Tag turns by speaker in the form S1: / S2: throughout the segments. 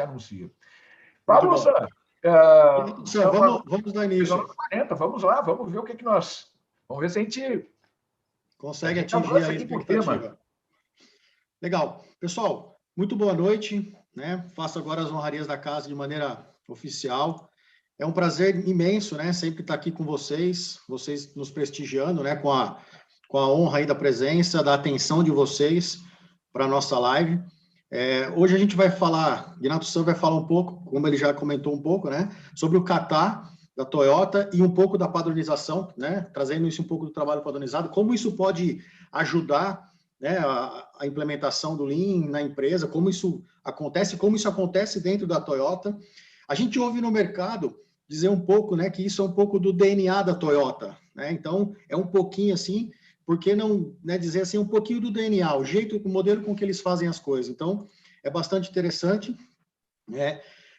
S1: anuncia.
S2: Muito
S1: Pablo
S2: bom.
S1: Sá,
S2: Vamos dar início.
S1: 40, vamos lá, vamos ver o que nós... Vamos ver se a gente
S2: consegue atingir a expectativa. Legal. Pessoal, muito boa noite, né? Faço agora as honrarias da casa de maneira oficial. É um prazer imenso, né? Sempre estar aqui com vocês nos prestigiando, né? Com a honra aí da presença, da atenção de vocês para a nossa live. Hoje a gente vai falar, Renato San vai falar um pouco, como ele já comentou um pouco, né? Sobre o kata da Toyota e um pouco da padronização, né? Trazendo isso um pouco do trabalho padronizado, como isso pode ajudar, né, a implementação do Lean na empresa, como isso acontece dentro da Toyota. A gente ouve no mercado dizer um pouco, né, que isso é um pouco do DNA da Toyota, né? Então, é um pouquinho assim, por que não, né, dizer assim, um pouquinho do DNA, o jeito, o modelo com que eles fazem as coisas. Então, é bastante interessante.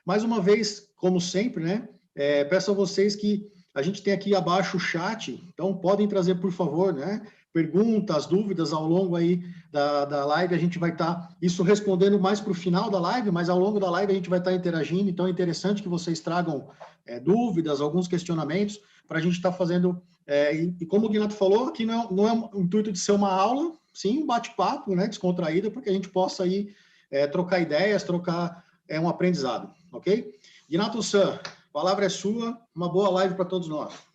S2: Mais uma vez, como sempre, né, peço a vocês que a gente tem aqui abaixo o chat, então podem trazer, por favor, né, perguntas, dúvidas ao longo aí da live, a gente vai estar isso respondendo mais para o final da live, mas ao longo da live a gente vai estar interagindo, então é interessante que vocês tragam dúvidas, alguns questionamentos, para a gente estar fazendo, e como o Guinato falou, aqui não é o intuito de ser uma aula, sim, um bate-papo, né, descontraído, para que a gente possa aí trocar ideias, trocar um aprendizado, ok? Guinato San, a palavra é sua, uma boa live para todos nós.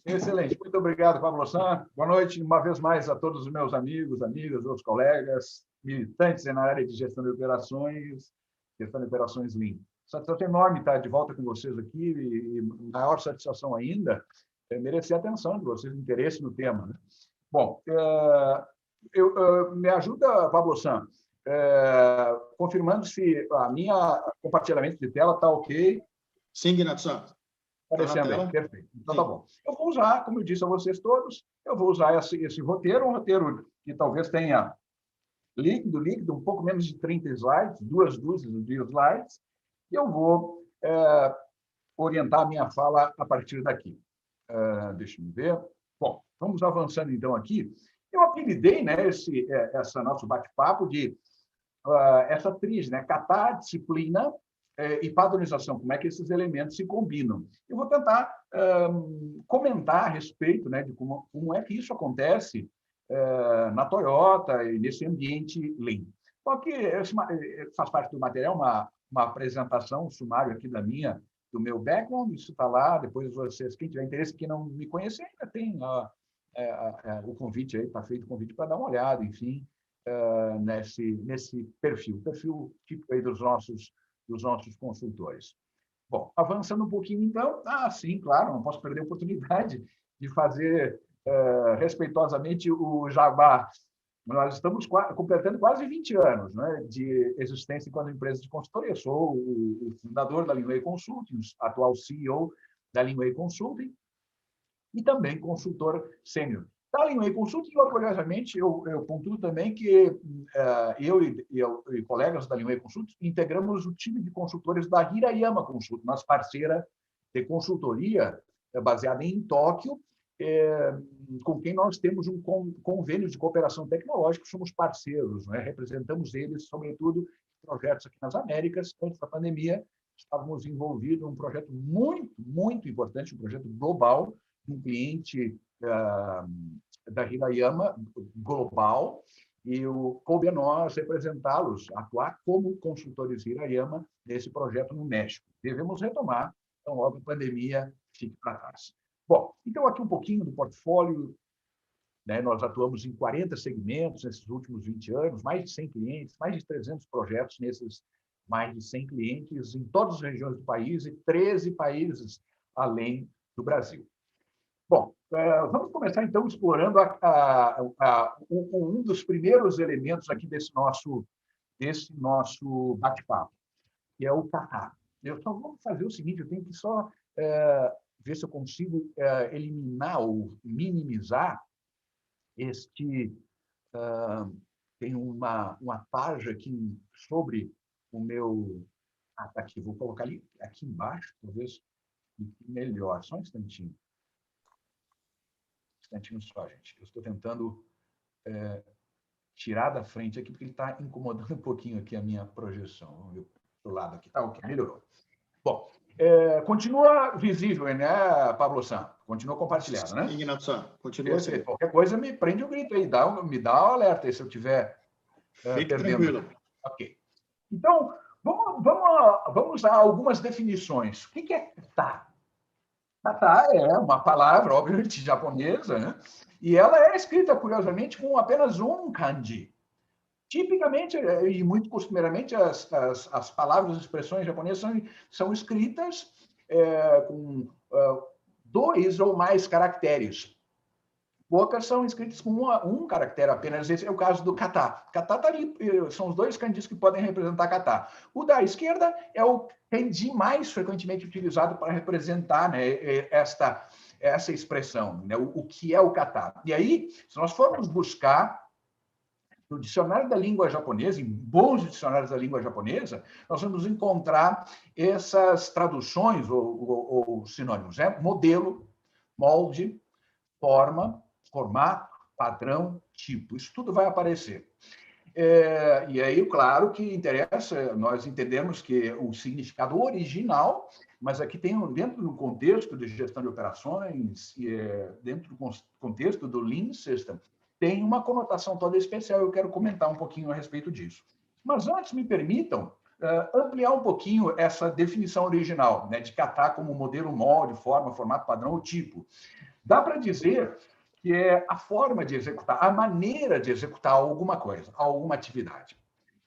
S1: Excelente, muito obrigado, Pablo San. Boa noite, uma vez mais, a todos os meus amigos, amigas, outros colegas, militantes na área de gestão de operações Lean. Satisfação enorme estar de volta com vocês aqui e maior satisfação ainda é merecer a atenção de vocês, interesse no tema, né? Bom, me ajuda, Pablo San, confirmando se a minha compartilhamento de tela está ok.
S2: Sim, Guinato San.
S1: Aparecendo aí, perfeito. Então, tá bom. Eu vou usar, como eu disse a vocês todos, eu vou usar esse roteiro, um roteiro que talvez tenha líquido, um pouco menos de 30 slides, 2 dúzias de slides, e eu vou orientar a minha fala a partir daqui. Deixa eu ver. Bom, vamos avançando então aqui. Eu apelidei, né, essa nosso bate-papo de essa tríade, né, kata, disciplina e padronização, como é que esses elementos se combinam. Eu vou tentar comentar a respeito, né, de como é que isso acontece na Toyota e nesse ambiente Lean. Só que faz parte do material, uma apresentação, um sumário aqui do meu background, isso está lá, depois vocês, quem tiver interesse, quem não me conhecer, ainda tem o convite aí, está feito o convite para dar uma olhada, enfim, nesse perfil típico aí dos nossos consultores. Bom, avançando um pouquinho, então, sim, claro, não posso perder a oportunidade de fazer respeitosamente o jabá. Nós estamos completando quase 20 anos, né, de existência enquanto empresa de consultoria. Eu sou o fundador da Leanway Consulting, atual CEO da Leanway Consulting e também consultor sênior da Leanway Consulting. E, orgulhosamente, eu pontuo também que eu e colegas da Leanway Consulting integramos o time de consultores da Hirayama Consulting, nossa parceira de consultoria baseada em Tóquio, com quem nós temos um convênio de cooperação tecnológica, somos parceiros, né? Representamos eles, sobretudo, em projetos aqui nas Américas. Antes da pandemia, estávamos envolvidos em um projeto muito, muito importante, um projeto global, de um cliente da Hirayama global, e coube a nós representá-los, atuar como consultores Hirayama nesse projeto no México. Devemos retomar, então logo a pandemia fique para trás. Bom, então aqui um pouquinho do portfólio, né? Nós atuamos em 40 segmentos nesses últimos 20 anos, mais de 100 clientes, mais de 300 projetos nesses mais de 100 clientes em todas as regiões do país e 13 países além do Brasil. Bom, vamos começar, então, explorando um dos primeiros elementos aqui desse nosso bate-papo, que é o kata. Eu só vou fazer o seguinte, eu tenho que só ver se eu consigo eliminar ou minimizar tem uma tarja aqui sobre o meu... tá aqui, vou colocar aqui embaixo, talvez fique melhor. Só um instantinho. Só, gente. Eu estou tentando tirar da frente aqui, porque ele está incomodando um pouquinho aqui a minha projeção. Vamos ver. do lado aqui. Tá, ok, melhorou. Bom, continua visível, né, Pablo San? Continua compartilhado, né?
S2: Ignacio San, continua assim.
S1: Qualquer coisa, me prende o grito aí, me dá um alerta aí se eu estiver perdendo.
S2: Tranquilo.
S1: Ok. Então, vamos a algumas definições. O que é kata? Kata é uma palavra, obviamente, japonesa, né? E ela é escrita, curiosamente, com apenas um kanji. Tipicamente, e muito costumeiramente, as palavras, as expressões japonesas são escritas com 2 ou mais caracteres. Poucas são escritas com um caractere apenas. Esse é o caso do kata. Kata está ali, são os 2 kanjis que podem representar kata. O da esquerda é o kanji mais frequentemente utilizado para representar, né, essa expressão, né, o que é o kata. E aí, se nós formos buscar no dicionário da língua japonesa, em bons dicionários da língua japonesa, nós vamos encontrar essas traduções ou sinônimos, né? Modelo, molde, forma, formato, padrão, tipo. Isso tudo vai aparecer. E aí, claro que interessa nós entendemos que o significado original, mas aqui tem, dentro do contexto de gestão de operações, dentro do contexto do Lean System, tem uma conotação toda especial. Eu quero comentar um pouquinho a respeito disso. Mas antes, me permitam ampliar um pouquinho essa definição original, né, de kata como modelo, molde, forma, formato, padrão ou tipo. Dá para dizer que é a forma de executar, a maneira de executar alguma coisa, alguma atividade.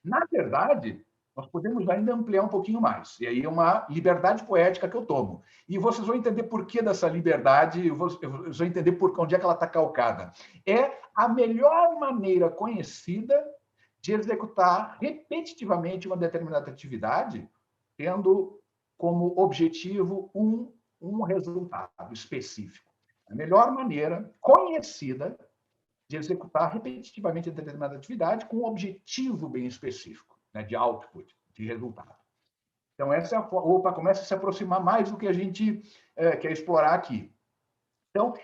S1: Na verdade, nós podemos ainda ampliar um pouquinho mais. E aí é uma liberdade poética que eu tomo. E vocês vão entender por que dessa liberdade, vocês vão entender onde é que ela está calcada. É a melhor maneira conhecida de executar repetitivamente uma determinada atividade, tendo como objetivo um resultado específico. A melhor maneira conhecida de executar repetitivamente determinada atividade com um objetivo bem específico, né, de output, de resultado. Então, essa é começa a se aproximar mais do que a gente quer explorar aqui. Então,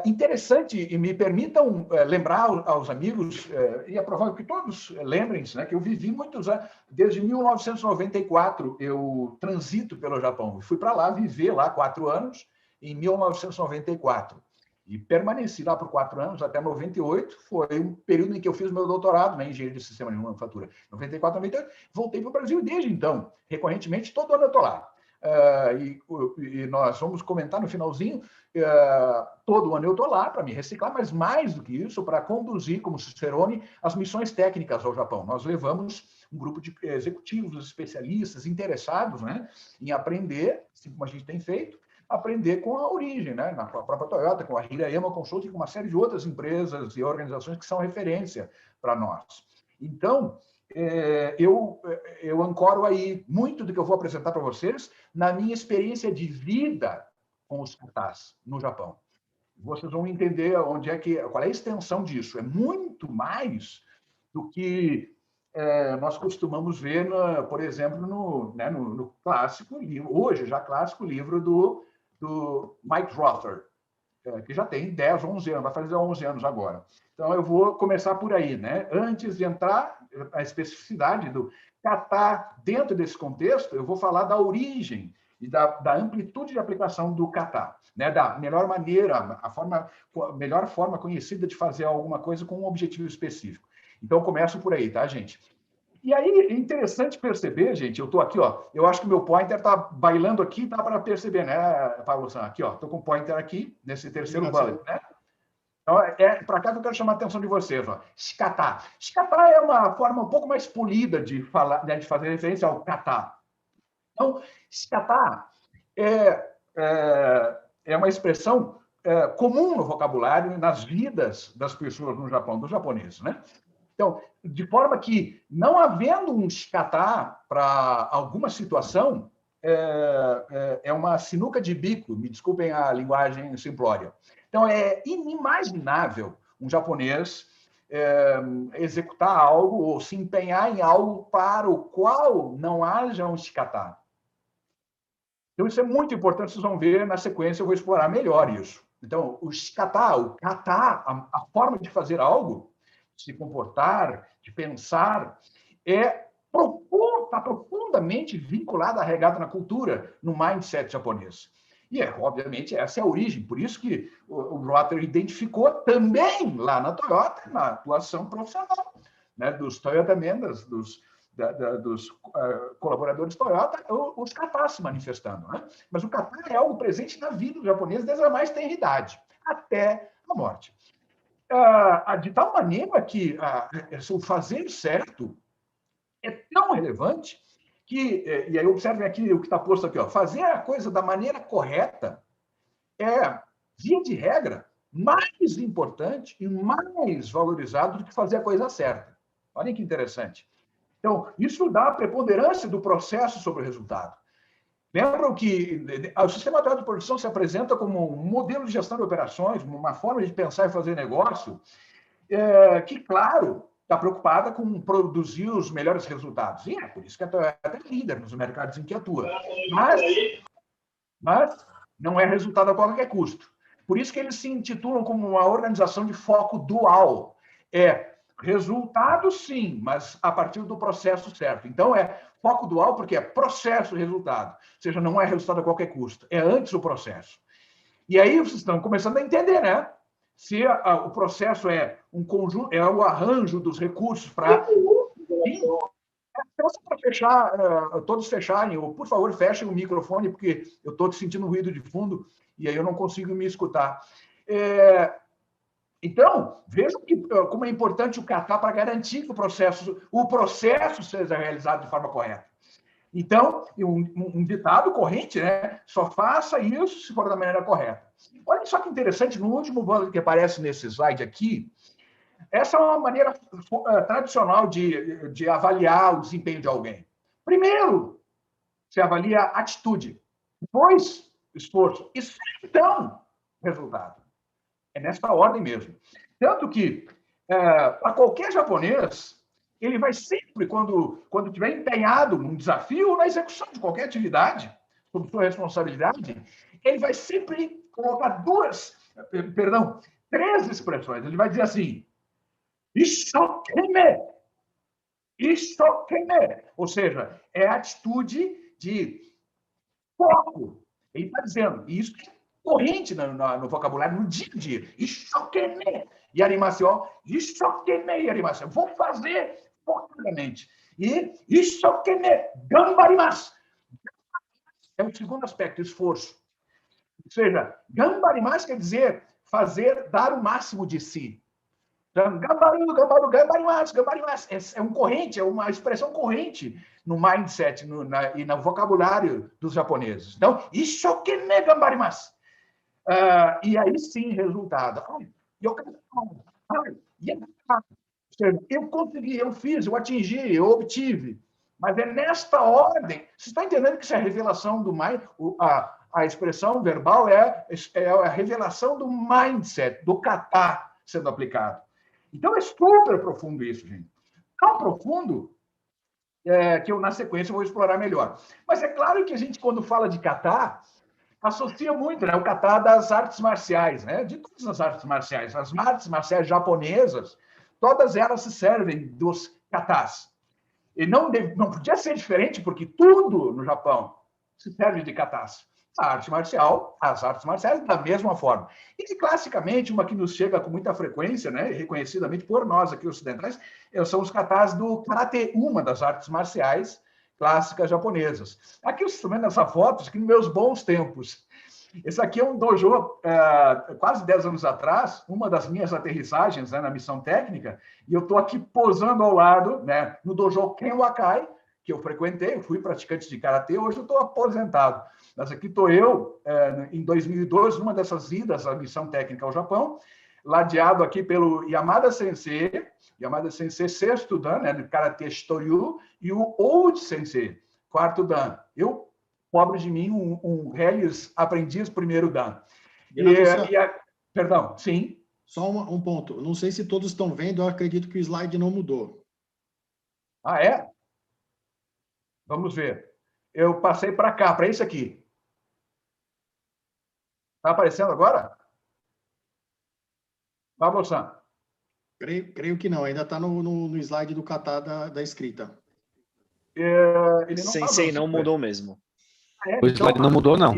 S1: interessante, e me permitam lembrar aos amigos, e é provável que todos lembrem-se, né, que eu vivi muitos anos, desde 1994, eu transito pelo Japão. Fui para lá, viver lá 4 anos, em 1994. E permaneci lá por 4 anos, até 98, foi um período em que eu fiz meu doutorado na engenharia de sistema de manufatura. 94, 98, voltei para o Brasil desde então, recorrentemente, todo ano eu estou lá. E nós vamos comentar no finalzinho, todo ano eu estou lá para me reciclar, mas mais do que isso, para conduzir, como Cicerone, as missões técnicas ao Japão. Nós levamos um grupo de executivos, especialistas, interessados, né, em aprender, assim como a gente tem feito, aprender com a origem, né? Com a própria Toyota, com a Hirayama Consulting, com uma série de outras empresas e organizações que são referência para nós. Então, eu ancoro aí muito do que eu vou apresentar para vocês na minha experiência de vida com os katas no Japão. Vocês vão entender qual é a extensão disso. É muito mais do que nós costumamos ver, por exemplo, no clássico livro, hoje já clássico livro do Mike Rother, que já tem 10, 11 anos, vai fazer 11 anos agora. Então, eu vou começar por aí, né? Antes de entrar na especificidade do kata dentro desse contexto, eu vou falar da origem e da amplitude de aplicação do kata, né? Da melhor maneira, a melhor forma conhecida de fazer alguma coisa com um objetivo específico. Então, eu começo por aí, tá, gente? E aí é interessante perceber, gente, eu estou aqui, ó, eu acho que o meu pointer está bailando aqui, dá para perceber, né, Pablo San? Aqui, ó, estou com o pointer aqui, nesse terceiro bullet, né? Então, para cá que eu quero chamar a atenção de vocês, ó. Shikata. Shikata é uma forma um pouco mais polida de falar, né, de fazer referência ao kata. Então, shikata é uma expressão comum no vocabulário e nas vidas das pessoas no Japão, dos japoneses, né? Então, de forma que, não havendo um shikata para alguma situação, é uma sinuca de bico, me desculpem a linguagem simplória. Então, é inimaginável um japonês executar algo ou se empenhar em algo para o qual não haja um shikata. Então, isso é muito importante, vocês vão ver na sequência, eu vou explorar melhor isso. Então, o shikata, o kata, a forma de fazer algo, de se comportar, de pensar, é está profundamente vinculada à regata na cultura, no mindset japonês. E, obviamente, essa é a origem. Por isso que o Rotary identificou também lá na Toyota, na atuação profissional, né, dos Toyota Members, dos colaboradores Toyota, os katas se manifestando. Né? Mas o kata é algo presente na vida do japonês desde a mais tenra idade, até a morte. De tal maneira que o fazer certo é tão relevante que, e aí observem aqui o que está posto aqui, ó, fazer a coisa da maneira correta é, via de regra, mais importante e mais valorizado do que fazer a coisa certa. Olhem que interessante. Então, isso dá a preponderância do processo sobre o resultado. Lembram que o sistema atual de produção se apresenta como um modelo de gestão de operações, uma forma de pensar e fazer negócio, que, claro, está preocupada com produzir os melhores resultados. E é por isso que a Toyota é líder nos mercados em que atua. Mas não é resultado a qualquer custo. Por isso que eles se intitulam como uma organização de foco dual. Resultado, sim, mas a partir do processo certo. Então, foco dual porque é processo e resultado. Ou seja, não é resultado a qualquer custo. É antes o processo. E aí vocês estão começando a entender, né? Se o processo é um conjunto, é o arranjo dos recursos para... Só para fechar, todos fecharem, ou por favor, fechem o microfone, porque eu estou sentindo um ruído de fundo e aí eu não consigo me escutar. Então, vejam como é importante o kata para garantir que o processo seja realizado de forma correta. Então, um ditado corrente, né? Só faça isso se for da maneira correta. Olha só que interessante, no último bullet que aparece nesse slide aqui, essa é uma maneira tradicional de avaliar o desempenho de alguém. Primeiro, você avalia a atitude, depois, esforço, e então, resultado. É nessa ordem mesmo. Tanto que, para qualquer japonês, ele vai sempre, quando estiver empenhado num desafio ou na execução de qualquer atividade, sob sua responsabilidade, ele vai sempre colocar três expressões. Ele vai dizer assim, Ishokeme. Ishokeme. Ou seja, é a atitude de foco. Ele está dizendo, e isso é corrente no vocabulário, no dia a dia. Ishokeme. Yarimasu. Ishokeme yarimasu. Vou fazer focadamente. E Ishokeme gambarimasu. É o segundo aspecto, esforço. Ou seja, gambarimasu quer dizer dar o máximo de si. É um corrente, é uma expressão corrente no mindset e no vocabulário dos japoneses. Então, ishokeme gambarimasu. E aí sim, resultado. Eu consegui, eu fiz, eu atingi, eu obtive. Mas é nesta ordem. Você está entendendo que isso é a revelação do mind? A expressão verbal é a revelação do mindset, do kata sendo aplicado. Então, é super profundo isso, gente. Tão profundo que eu, na sequência, vou explorar melhor. Mas é claro que a gente, quando fala de kata, associa muito, né? O kata das artes marciais, né? De todas as artes marciais. As artes marciais japonesas, todas elas se servem dos katas. E não podia ser diferente, porque tudo no Japão se serve de katas. A arte marcial, as artes marciais, da mesma forma. E, classicamente, uma que nos chega com muita frequência, né, reconhecidamente por nós aqui ocidentais, são os katas do karatê, uma das artes marciais clássicas japonesas. Aqui eu estou vendo essa foto, aqui nos meus bons tempos. Esse aqui é um dojo, quase 10 anos atrás, uma das minhas aterrissagens, né, na missão técnica, e eu estou aqui posando ao lado, né, no dojo Kenwakai, que eu frequentei, eu fui praticante de karatê, hoje eu estou aposentado. Mas aqui estou eu, em 2012, numa dessas idas à missão técnica ao Japão, ladeado aqui pelo Yamada Sensei, sexto dan, né, do Karatê Shitoryu, e o Old Sensei, quarto dan. Eu, pobre de mim, um reles aprendiz primeiro dan. Perdão, sim?
S2: Só um ponto. Não sei se todos estão vendo, eu acredito que o slide não mudou.
S1: Ah, é? Vamos ver. Eu passei para cá, para esse aqui. Está aparecendo agora? Pablo-san.
S2: Creio que não, ainda está no slide do kata da escrita.
S1: ele não
S3: Sensei, não mudou mesmo.
S4: O slide não mudou, não.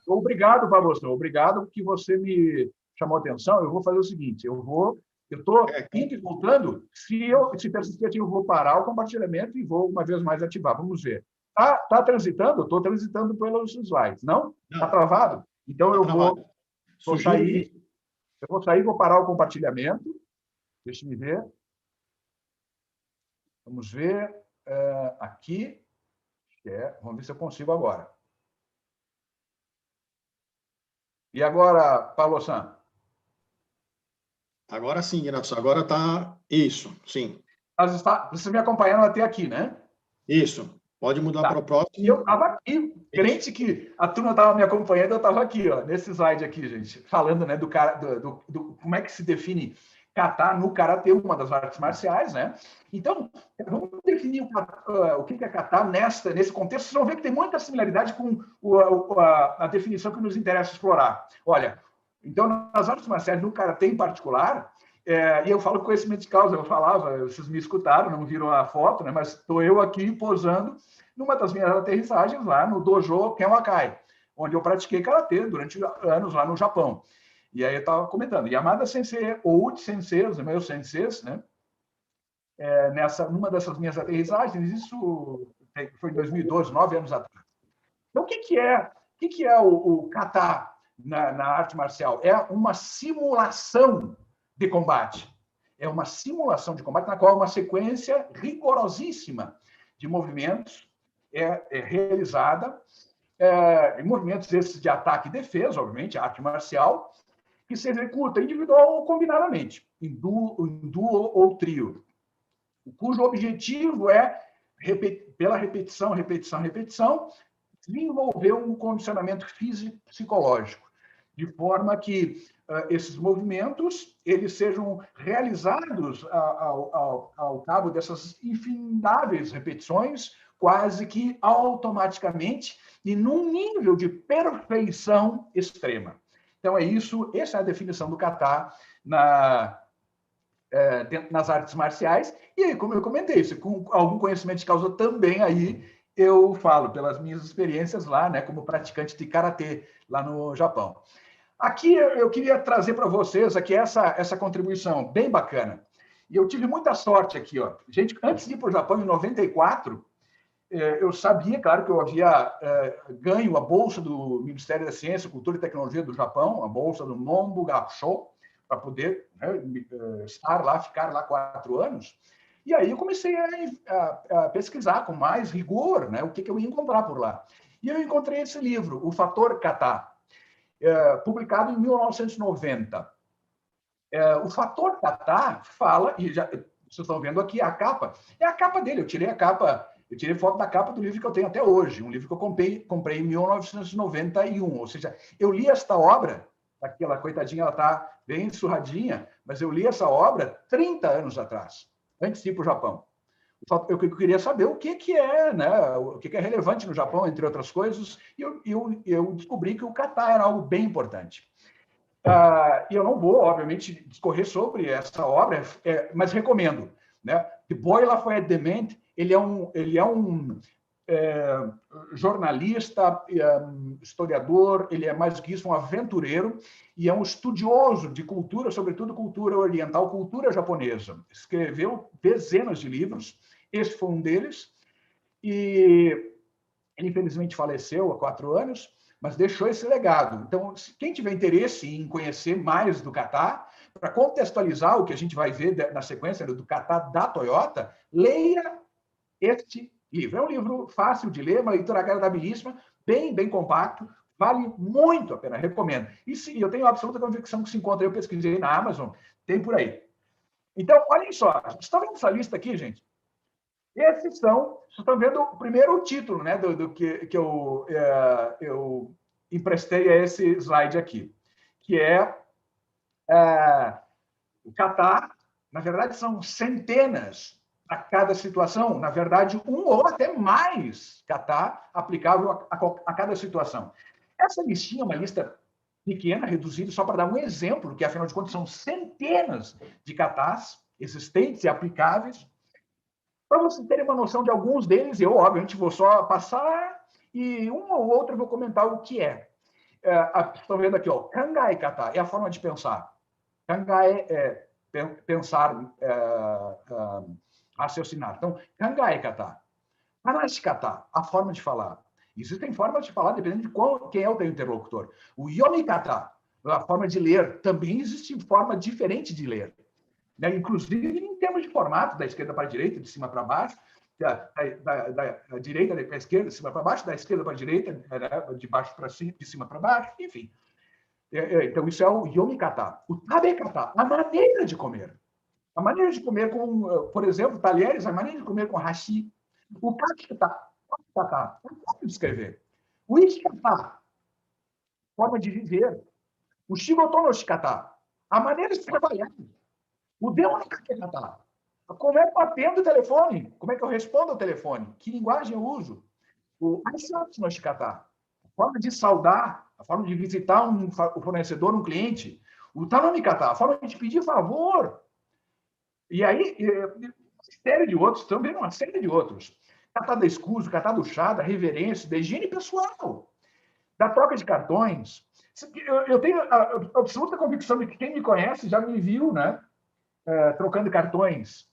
S1: Obrigado, Barbosa. Obrigado que você me chamou a atenção. Eu vou fazer o seguinte, eu estou indo e voltando. Se persistir aqui, eu vou parar o compartilhamento e vou, uma vez mais, ativar. Vamos ver. Tá transitando? Estou transitando pelos slides. Não? Está travado? Então, eu vou sair. Eu vou sair, vou parar o compartilhamento. Deixa eu ver. Vamos ver. Aqui. Vamos ver se eu consigo agora. E agora, Paulo San?
S2: Agora sim, Renato. Agora está isso, sim.
S1: Vocês me acompanharam até aqui, né?
S2: Isso. Pode mudar para o próximo.
S1: Eu estava aqui, crente que a turma estava me acompanhando, eu estava aqui, ó, nesse slide aqui, gente, falando, né, como é que se define kata no karatê, uma das artes marciais, né? Então, vamos definir o que é kata nesse contexto. Vocês vão ver que tem muita similaridade com a definição que nos interessa explorar. Olha, então, nas artes marciais, no karatê em particular, e eu falo com conhecimento de causa, eu falava, vocês me escutaram, não viram a foto, né? Mas estou eu aqui posando numa das minhas aterrissagens lá no dojo Kenwakai, onde eu pratiquei karatê durante anos lá no Japão. E aí eu estava comentando, Yamada Sensei, ou Uchi Sensei, os meus senseis, né? Numa dessas minhas aterrissagens, isso foi em 2012, 9 anos atrás. Então, o que é o kata na arte marcial? É uma simulação de combate. É uma simulação de combate na qual uma sequência rigorosíssima de movimentos é realizada, movimentos esses de ataque e defesa, obviamente, arte marcial, que se executa individual ou combinadamente, em duo ou trio, cujo objetivo é, pela repetição, desenvolver um condicionamento físico e psicológico, de forma que esses movimentos eles sejam realizados ao cabo dessas infindáveis repetições, quase que automaticamente e num nível de perfeição extrema. Então, essa é a definição do kata nas artes marciais. E aí, como eu comentei, com algum conhecimento de causa também aí, eu falo pelas minhas experiências lá, né, como praticante de karatê lá no Japão. Aqui eu queria trazer para vocês aqui essa contribuição bem bacana. E eu tive muita sorte aqui, ó. Gente, antes de ir para o Japão em 94, eu sabia, claro, que eu havia ganho a bolsa do Ministério da Ciência, Cultura e Tecnologia do Japão, a bolsa do Nonbu Gakusho, para poder estar lá, ficar lá 4 anos. E aí eu comecei a pesquisar com mais rigor, né, o que eu ia encontrar por lá. E eu encontrei esse livro, O Fator Kata, publicado em 1990. O Fator Kata fala, e já, vocês estão vendo aqui a capa, é a capa dele, eu tirei foto da capa do livro que eu tenho até hoje, um livro que eu comprei em 1991, ou seja, eu li esta obra, aquela coitadinha, ela está bem surradinha, mas eu li essa obra 30 anos atrás, antes de ir para o Japão. Eu queria saber o que é, né? O que é relevante no Japão, entre outras coisas, e eu descobri que o kata era algo bem importante. E eu não vou, obviamente, discorrer sobre essa obra, mas recomendo. Né? The Boy Lafayette Dement, ele é um jornalista, historiador, ele é mais do que isso, um aventureiro, e é um estudioso de cultura, sobretudo cultura oriental, cultura japonesa. Escreveu dezenas de livros, esse foi um deles, e ele infelizmente faleceu há 4 anos, mas deixou esse legado. Então, quem tiver interesse em conhecer mais do kata, para contextualizar o que a gente vai ver na sequência do kata da Toyota, leia este livro. É um livro fácil de ler, uma leitura agradabilíssima, bem compacto, vale muito a pena, recomendo. E eu tenho absoluta convicção que se encontra, eu pesquisei na Amazon, tem por aí. Então, olhem só, vocês estão vendo essa lista aqui, gente? Esses vocês estão vendo o primeiro título, né, do que eu emprestei a esse slide aqui, que é o kata. Na verdade, são centenas a cada situação, na verdade, um ou até mais kata aplicável a cada situação. Essa listinha é uma lista pequena, reduzida, só para dar um exemplo, que, afinal de contas, são centenas de katas existentes e aplicáveis. Para vocês terem uma noção de alguns deles, eu, obviamente, vou só passar e um ou outro eu vou comentar o que é. Estão vendo aqui, ó, Kangai Kata é a forma de pensar. Kangai é pensar, raciocinar. Então, Kangai Kata. Hanashikata, a forma de falar. Existem formas de falar dependendo de quem é o teu interlocutor. O Yomikata, a forma de ler, também existe forma diferente de ler. Né? Inclusive em termos de formato, da esquerda para a direita, de cima para baixo, da direita para a esquerda, de cima para baixo, da esquerda para a direita, de baixo para cima, de cima para baixo, enfim. Então, isso é o Yomikata. O Tabekata, a maneira de comer. A maneira de comer com, por exemplo, talheres, a maneira de comer com hashi. O kakita, a forma de escrever. O ikata, forma de viver. O shigoto no shikata, a maneira de trabalhar. O demo no kakekata, como é que eu atendo o telefone? Como é que eu respondo ao telefone? Que linguagem eu uso? O aisatsu no shikata, a forma de saudar, a forma de visitar um fornecedor, um cliente. O tanomikata, a forma de pedir favor. E aí, uma série de outros, também uma série de outros. Kata da escuso, kata do chá, da reverência, da higiene pessoal, da troca de cartões. Eu tenho a absoluta convicção de que quem me conhece já me viu, né? Trocando cartões,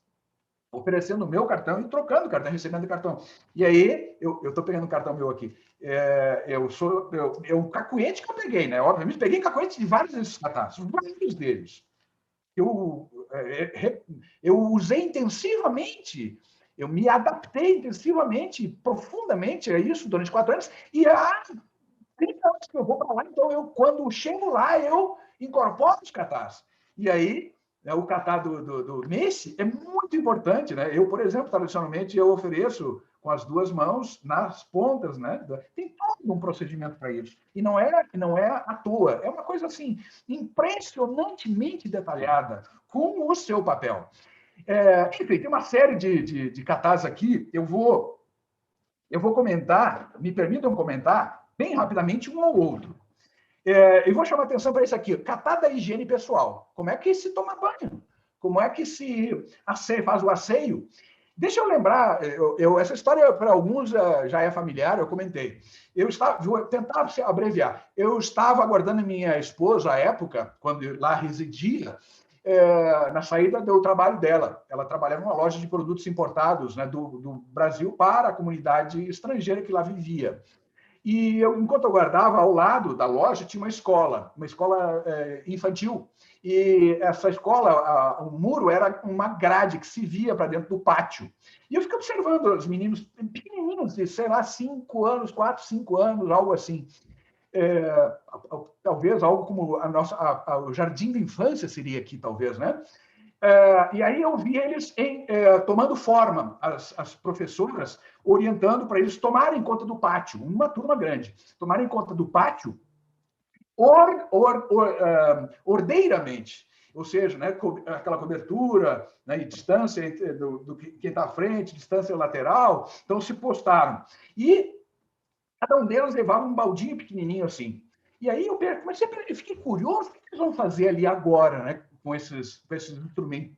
S1: oferecendo o meu cartão e trocando cartão, recebendo cartão. E aí, eu estou pegando um cartão meu aqui. O cacuete que eu peguei, né? Obviamente, peguei cacuete de vários desses catástroves, vários deles. Eu usei intensivamente, eu me adaptei intensivamente, profundamente a isso durante 4 anos, e há 30 anos que eu vou para lá, então quando chego lá, eu incorporo os catás. E aí, o catá do Messi é muito importante, né? Eu, por exemplo, tradicionalmente, eu ofereço com as 2 mãos nas pontas, né? Tem todo um procedimento para isso. E não é à toa, é uma coisa assim, impressionantemente detalhada com o seu papel. Enfim, tem uma série de catás aqui, eu vou comentar, me permitam comentar bem rapidamente um ou outro. Eu vou chamar atenção para isso aqui, catá da higiene pessoal. Como é que se toma banho? Como é que se faz o asseio? Deixa eu lembrar, essa história para alguns já é familiar, eu comentei. Vou tentar abreviar. Eu estava aguardando minha esposa à época, quando lá residia, na saída do trabalho dela. Ela trabalhava numa loja de produtos importados, né, do Brasil para a comunidade estrangeira que lá vivia. E enquanto eu guardava, ao lado da loja tinha uma escola infantil. E essa escola, o muro era uma grade que se via para dentro do pátio. E eu fiquei observando os meninos pequenininhos, de, sei lá, 5 anos, 4, 5 anos, algo assim. Talvez algo como o jardim de infância seria aqui, talvez, né? E aí eu vi eles tomando forma, as professoras orientando para eles tomarem conta do pátio, uma turma grande, tomarem conta do pátio ordeiramente, ou seja, né, aquela cobertura, né, e distância do quem está à frente, distância lateral, então se postaram. E cada um deles levava um baldinho pequenininho assim. E aí eu fiquei curioso, o que eles vão fazer ali agora, né? Com esses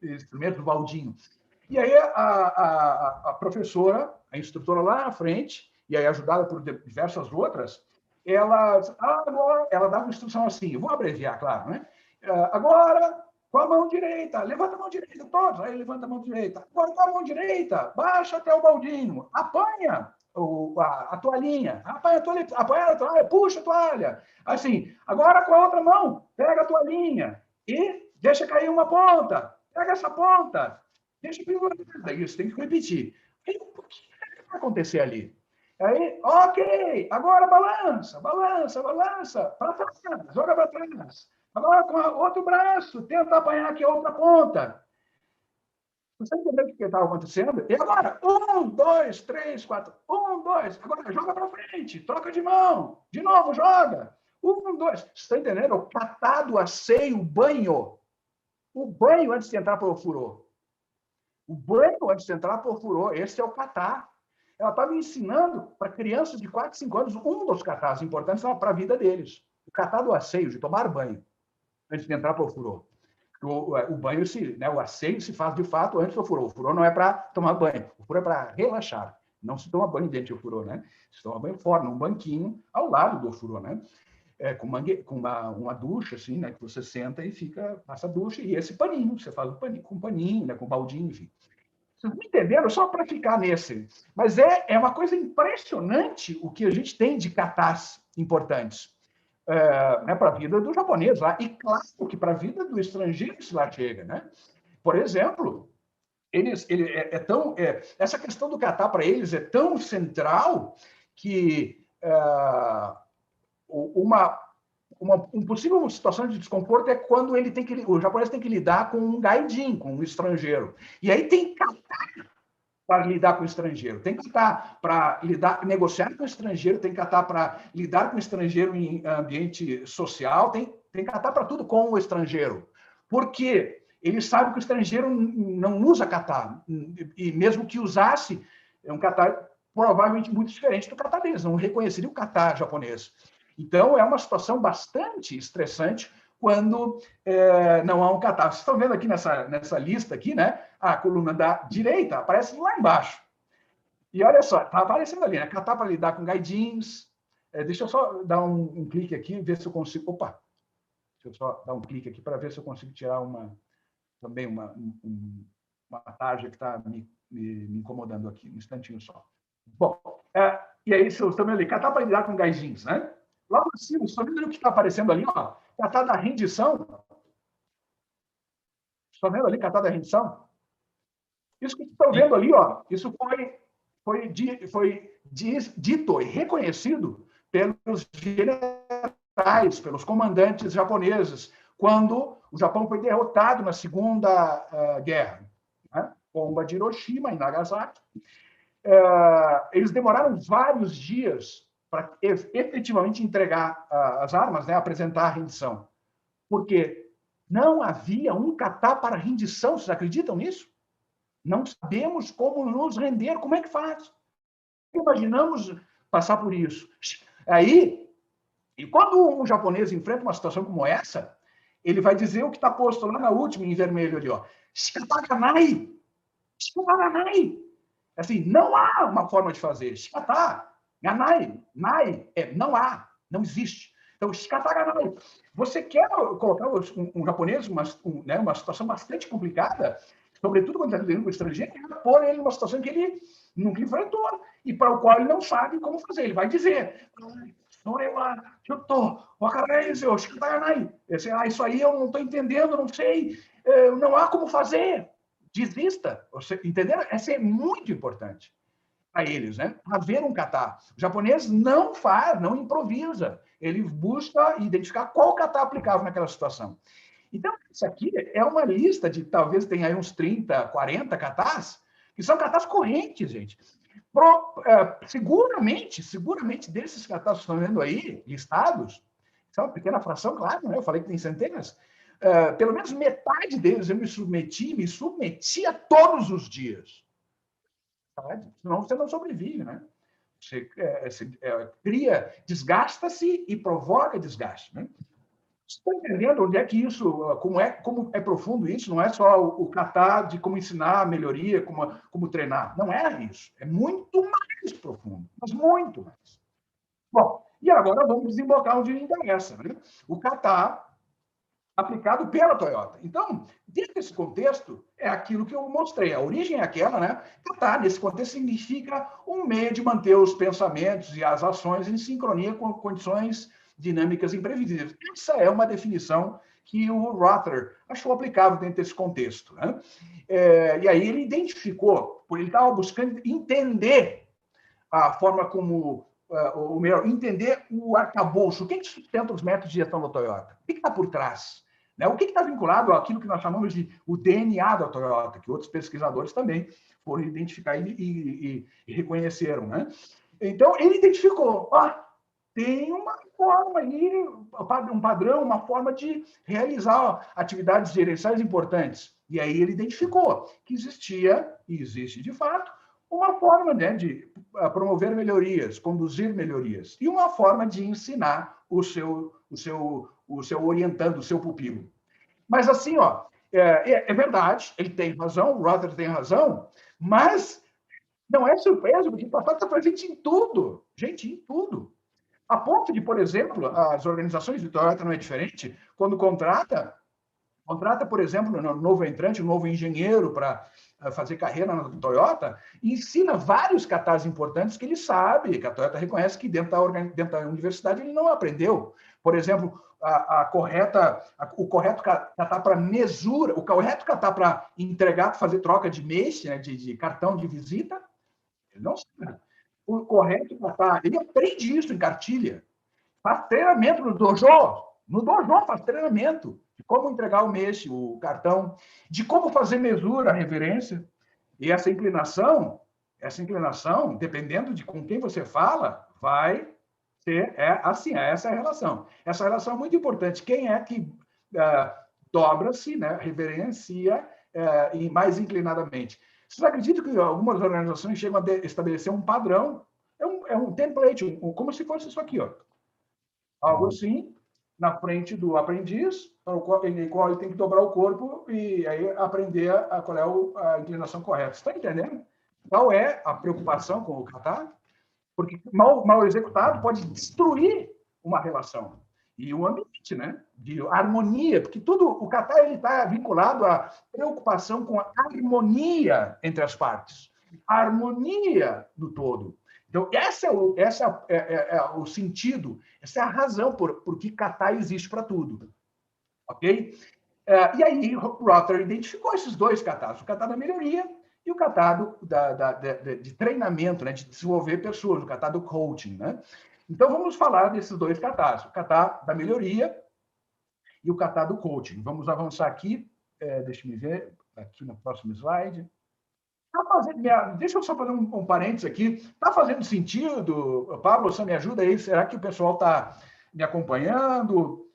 S1: instrumentos do baldinho. E aí a professora, a instrutora lá na frente, e aí ajudada por diversas outras, ela dava uma instrução assim, eu vou abreviar, claro, né? Agora, com a mão direita, levanta a mão direita, todos, aí levanta a mão direita. Agora com a mão direita, baixa até o baldinho, apanha a toalhinha, apanha a toalha, puxa a toalha. Assim, agora com a outra mão, pega a toalhinha e deixa cair uma ponta, pega essa ponta, deixa pendurar. Isso tem que repetir. Aí, o que vai acontecer ali? Aí, ok, agora balança, para trás, joga para trás. Agora com o outro braço, tenta apanhar aqui a outra ponta. Você entendeu o que estava acontecendo? E agora, 1, 2, 3, 4, 1, 2, agora joga para frente, troca de mão, de novo joga. 1, 2, você está entendendo? O catado, asseio, o banho. O banho antes de entrar por furor. O banho antes de entrar por furor, esse é o catá. Ela estava ensinando para crianças de 4, 5 anos um dos catás importantes para a vida deles. O catá do asseio, de tomar banho, antes de entrar por furor. O banho, né, o asseio se faz de fato antes do furô. O furô não é para tomar banho, o furô é para relaxar. Não se toma banho dentro do furô, né? Se toma banho fora, num banquinho ao lado do furô, né? Com uma ducha, assim, né? Que você senta e passa a ducha, e esse paninho, você faz com paninho, né? Com baldinho, enfim. Vocês não entenderam? Só para ficar nesse. Mas é uma coisa impressionante o que a gente tem de catás importantes. Né, para a vida do japonês lá. E claro que para a vida do estrangeiro isso lá chega. Né? Por exemplo, essa questão do kata para eles é tão central que uma possível situação de desconforto é quando o japonês tem que lidar com um gaijin, com um estrangeiro. E aí tem kata para lidar com o estrangeiro, tem que estar para negociar com o estrangeiro, tem que estar para lidar com o estrangeiro em ambiente social, tem que estar para tudo com o estrangeiro. Porque ele sabe que o estrangeiro não usa kata, e mesmo que usasse, é um kata provavelmente muito diferente do kata deles, não reconheceria o kata japonês. Então, é uma situação bastante estressante quando não há um kata. Vocês estão vendo aqui nessa lista aqui, né? A coluna da direita aparece lá embaixo. E olha só, está aparecendo ali, né? Kata para lidar com gaijins. Deixa eu só dar um clique aqui e ver se eu consigo... Opa! Deixa eu só dar um clique aqui para ver se eu consigo tirar uma tarja que está me incomodando aqui. Um instantinho só. Bom, e aí, vocês estão vendo ali, kata para lidar com gaijins, né? Lá por cima, só vendo o que está aparecendo ali, ó, kata da rendição. Estão vendo ali, kata da rendição? Isso que estão vendo ali, ó, isso foi dito e reconhecido pelos generais, pelos comandantes japoneses, quando o Japão foi derrotado na Segunda Guerra. Né? Bomba de Hiroshima e Nagasaki. Eles demoraram vários dias para efetivamente entregar as armas, né, apresentar a rendição. Porque não havia um kata para rendição. Vocês acreditam nisso? Não sabemos como nos render. Como é que faz? Imaginamos passar por isso. Aí, e quando um japonês enfrenta uma situação como essa, ele vai dizer o que está posto lá na última, em vermelho ali, ó. Shikata ganai! Shikata ganai! Assim, não há uma forma de fazer. Shikata ganai! Nai é não há, não existe. Então, shikata ganai. Você quer colocar um japonês uma situação bastante complicada, sobretudo quando está lidando com o estrangeiro, ele vai pôr ele numa situação que ele nunca enfrentou e para o qual ele não sabe como fazer. Ele vai dizer, isso aí eu não estou entendendo, não sei, não há como fazer. Desista. Entenderam? Essa é muito importante para eles, né? Haver um kata. O japonês não faz, não improvisa. Ele busca identificar qual kata aplicável naquela situação. Então, isso aqui é uma lista de, talvez tenha aí uns 30, 40 katas, que são katas correntes, gente. Seguramente desses katas que estão vendo aí, listados, são uma pequena fração, claro, né? Eu falei que tem centenas, pelo menos metade deles eu me submetia todos os dias. Senão você não sobrevive, né? Você cria, desgasta-se e provoca desgaste, né? Você está entendendo onde é que isso, como é profundo isso? Não é só o kata de como ensinar a melhoria, como treinar. Não é isso. É muito mais profundo, mas muito mais. Bom, e agora vamos desembocar onde interessa, né? O kata aplicado pela Toyota. Então, dentro desse contexto, é aquilo que eu mostrei. A origem é aquela, né? Kata, nesse contexto, significa um meio de manter os pensamentos e as ações em sincronia com condições dinâmicas imprevisíveis. Essa é uma definição que o Rother achou aplicável dentro desse contexto. Né? E aí ele identificou, ele estava buscando entender a forma como, ou melhor, entender o arcabouço, o que sustenta os métodos de gestão da Toyota, o que está por trás, né? O que está vinculado àquilo que nós chamamos de o DNA da Toyota, que outros pesquisadores também foram identificar e reconheceram. Né? Então, ele identificou, tem uma forma ali, um padrão, uma forma de realizar atividades gerenciais importantes. E aí ele identificou que existia, e existe de fato, uma forma, né, de promover melhorias, conduzir melhorias, e uma forma de ensinar o seu orientando, o seu pupilo. Mas assim, É verdade, ele tem razão, o Rother tem razão, mas não é surpresa, porque o papai está presente em tudo, gente, em tudo. A ponto de, por exemplo, as organizações de Toyota não é diferente, quando contrata, por exemplo, um novo entrante, um novo engenheiro para fazer carreira na Toyota, e ensina vários katas importantes que ele sabe, que a Toyota reconhece que dentro da universidade ele não aprendeu. Por exemplo, o correto kata para mesura, o correto kata para entregar, fazer troca de mês, né, de cartão de visita, ele não sabe. O correto kata, ele aprende isso em cartilha. Faz treinamento no dojo. No dojo faz treinamento de como entregar o mês, o cartão, de como fazer mesura, reverência. E essa inclinação, dependendo de com quem você fala, vai ser assim, essa é a relação. Essa relação é muito importante. Quem é que dobra-se, né, reverencia mais inclinadamente? Vocês acreditam que algumas organizações chegam a estabelecer um padrão? É um template, como se fosse isso aqui, ó. Algo assim, na frente do aprendiz, em qual ele tem que dobrar o corpo e aí aprender qual é a inclinação correta. Você está entendendo? Qual é a preocupação com o kata? Porque mal executado pode destruir uma relação. E o ambiente, né? De harmonia, porque o kata está vinculado à preocupação com a harmonia entre as partes. A harmonia do todo. Então, esse é o sentido, essa é a razão por que kata existe para tudo. Ok? E aí, Rother identificou esses dois katas, o kata da melhoria e o kata de treinamento, né, de desenvolver pessoas, o kata do coaching. Né? Então, vamos falar desses dois katas, o kata da melhoria e o kata do coaching. Vamos avançar aqui, deixa eu ver, aqui no próximo slide. Deixa eu só fazer um parênteses aqui. Está fazendo sentido? Pablo, você me ajuda aí? Será que o pessoal está me acompanhando?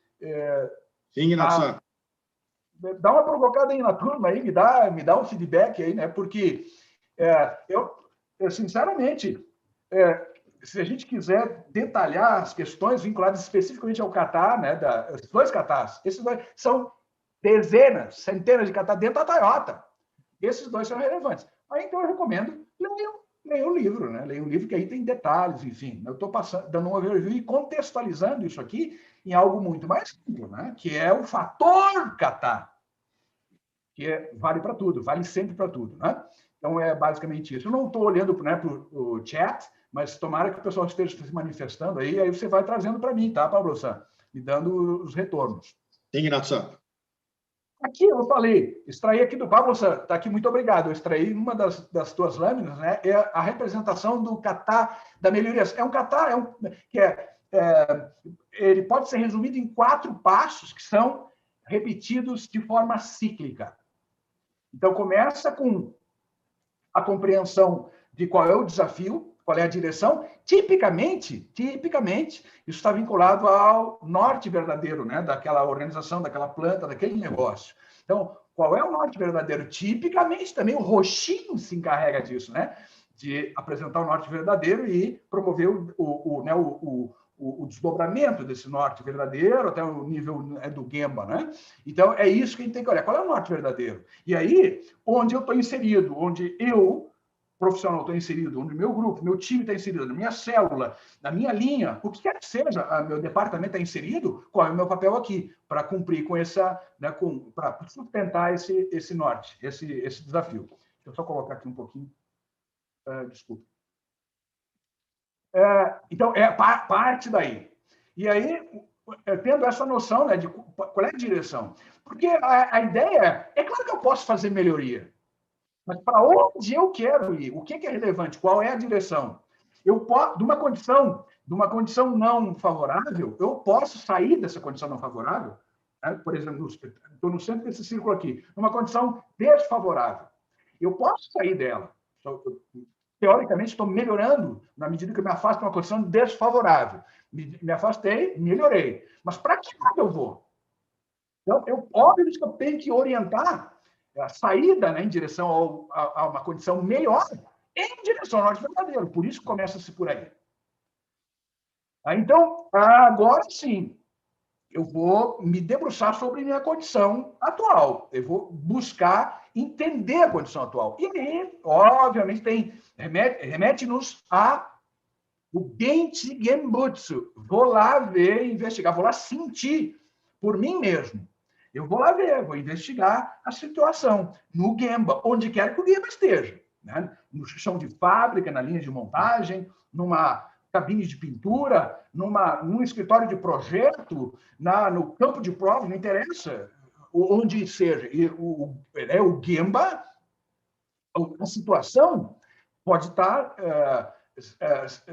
S2: Sim, Renato.
S1: Dá uma provocada aí na turma, aí, me dá um feedback aí, né? Porque eu sinceramente, se a gente quiser detalhar as questões vinculadas especificamente ao kata, né? Os dois katas, esses dois são dezenas, centenas de kata dentro da Toyota. Esses dois são relevantes. Aí, então, eu recomendo leiam o livro, né? Leiam um livro que aí tem detalhes, enfim. Eu estou dando um overview e contextualizando isso aqui em algo muito mais simples, né? Que é o fator kata, que vale para tudo, vale sempre para tudo, né? Então, é basicamente isso. Eu não estou olhando, né, para o chat, mas tomara que o pessoal esteja se manifestando aí você vai trazendo para mim, tá, Pablo San? Me dando os retornos.
S2: Sim, Renato.
S1: Aqui eu falei, extraí aqui do Pablo, está aqui, muito obrigado. Eu extraí uma das tuas lâminas, né? É a representação do kata da melhoria. É um kata ele pode ser resumido em 4 passos que são repetidos de forma cíclica. Então, começa com a compreensão de qual é o desafio, qual é a direção. Tipicamente, isso está vinculado ao norte verdadeiro, né? Daquela organização, daquela planta, daquele negócio. Então, qual é o norte verdadeiro? Tipicamente, também o roxinho se encarrega disso, né? De apresentar o norte verdadeiro e promover o desdobramento desse norte verdadeiro até o nível do Gemba, né? Então, é isso que a gente tem que olhar. Qual é o norte verdadeiro? E aí, onde eu estou inserido, onde eu, profissional, estou inserido, onde o meu grupo, meu time está inserido, na minha célula, na minha linha, o que quer que seja, meu departamento está inserido, qual é o meu papel aqui para cumprir com essa, né, para sustentar esse norte, esse desafio. Deixa eu só colocar aqui um pouquinho. Desculpa. Então, é parte daí. E aí, tendo essa noção, né, de qual é a direção. Porque a ideia é claro que eu posso fazer melhoria, mas para onde eu quero ir? O que é relevante? Qual é a direção? Eu posso, de uma condição não favorável, eu posso sair dessa condição não favorável, né? Por exemplo, estou no centro desse círculo aqui, numa condição desfavorável. Eu posso sair dela. Teoricamente, estou melhorando na medida que eu me afasto de uma condição desfavorável. Me afastei, melhorei. Mas para que lado eu vou? Então, óbvio que eu tenho que orientar a saída, né, em direção a uma condição melhor, em direção ao norte verdadeiro. Por isso começa-se por aí. Então, agora sim, eu vou me debruçar sobre minha condição atual. Eu vou buscar entender a condição atual. E aí, obviamente, remete-nos a o Genchi Genbutsu. Vou lá ver, investigar, vou lá sentir por mim mesmo. Eu vou lá ver, vou investigar a situação no Gemba, onde quer que o Gemba esteja. Né? No chão de fábrica, na linha de montagem, numa cabine de pintura, num escritório de projeto, no campo de prova, não interessa onde seja. E o Gemba, a situação pode estar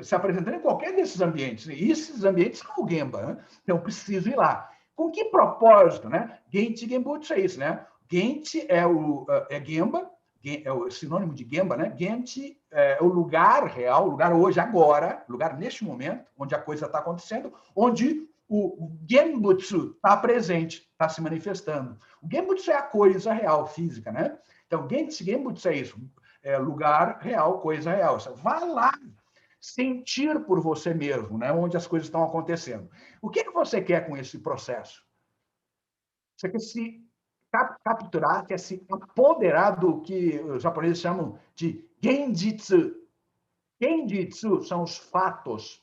S1: se apresentando em qualquer desses ambientes. E esses ambientes são o Gemba. Né? Então, eu preciso ir lá. Com que propósito? Né? Genchi Genbutsu é isso. Né? Genchi é Gemba, é o sinônimo de Gemba, né? Genchi é o lugar real, o lugar hoje, agora, lugar neste momento, onde a coisa está acontecendo, onde o Genbutsu está presente, está se manifestando. O Genbutsu é a coisa real, física, né? Então, Genchi Genbutsu é isso, é lugar real, coisa real. Vá lá sentir por você mesmo, né? Onde as coisas estão acontecendo. O que você quer com esse processo? Você quer se capturar, quer se apoderar do que os japoneses chamam de genjitsu. Genjitsu são os fatos,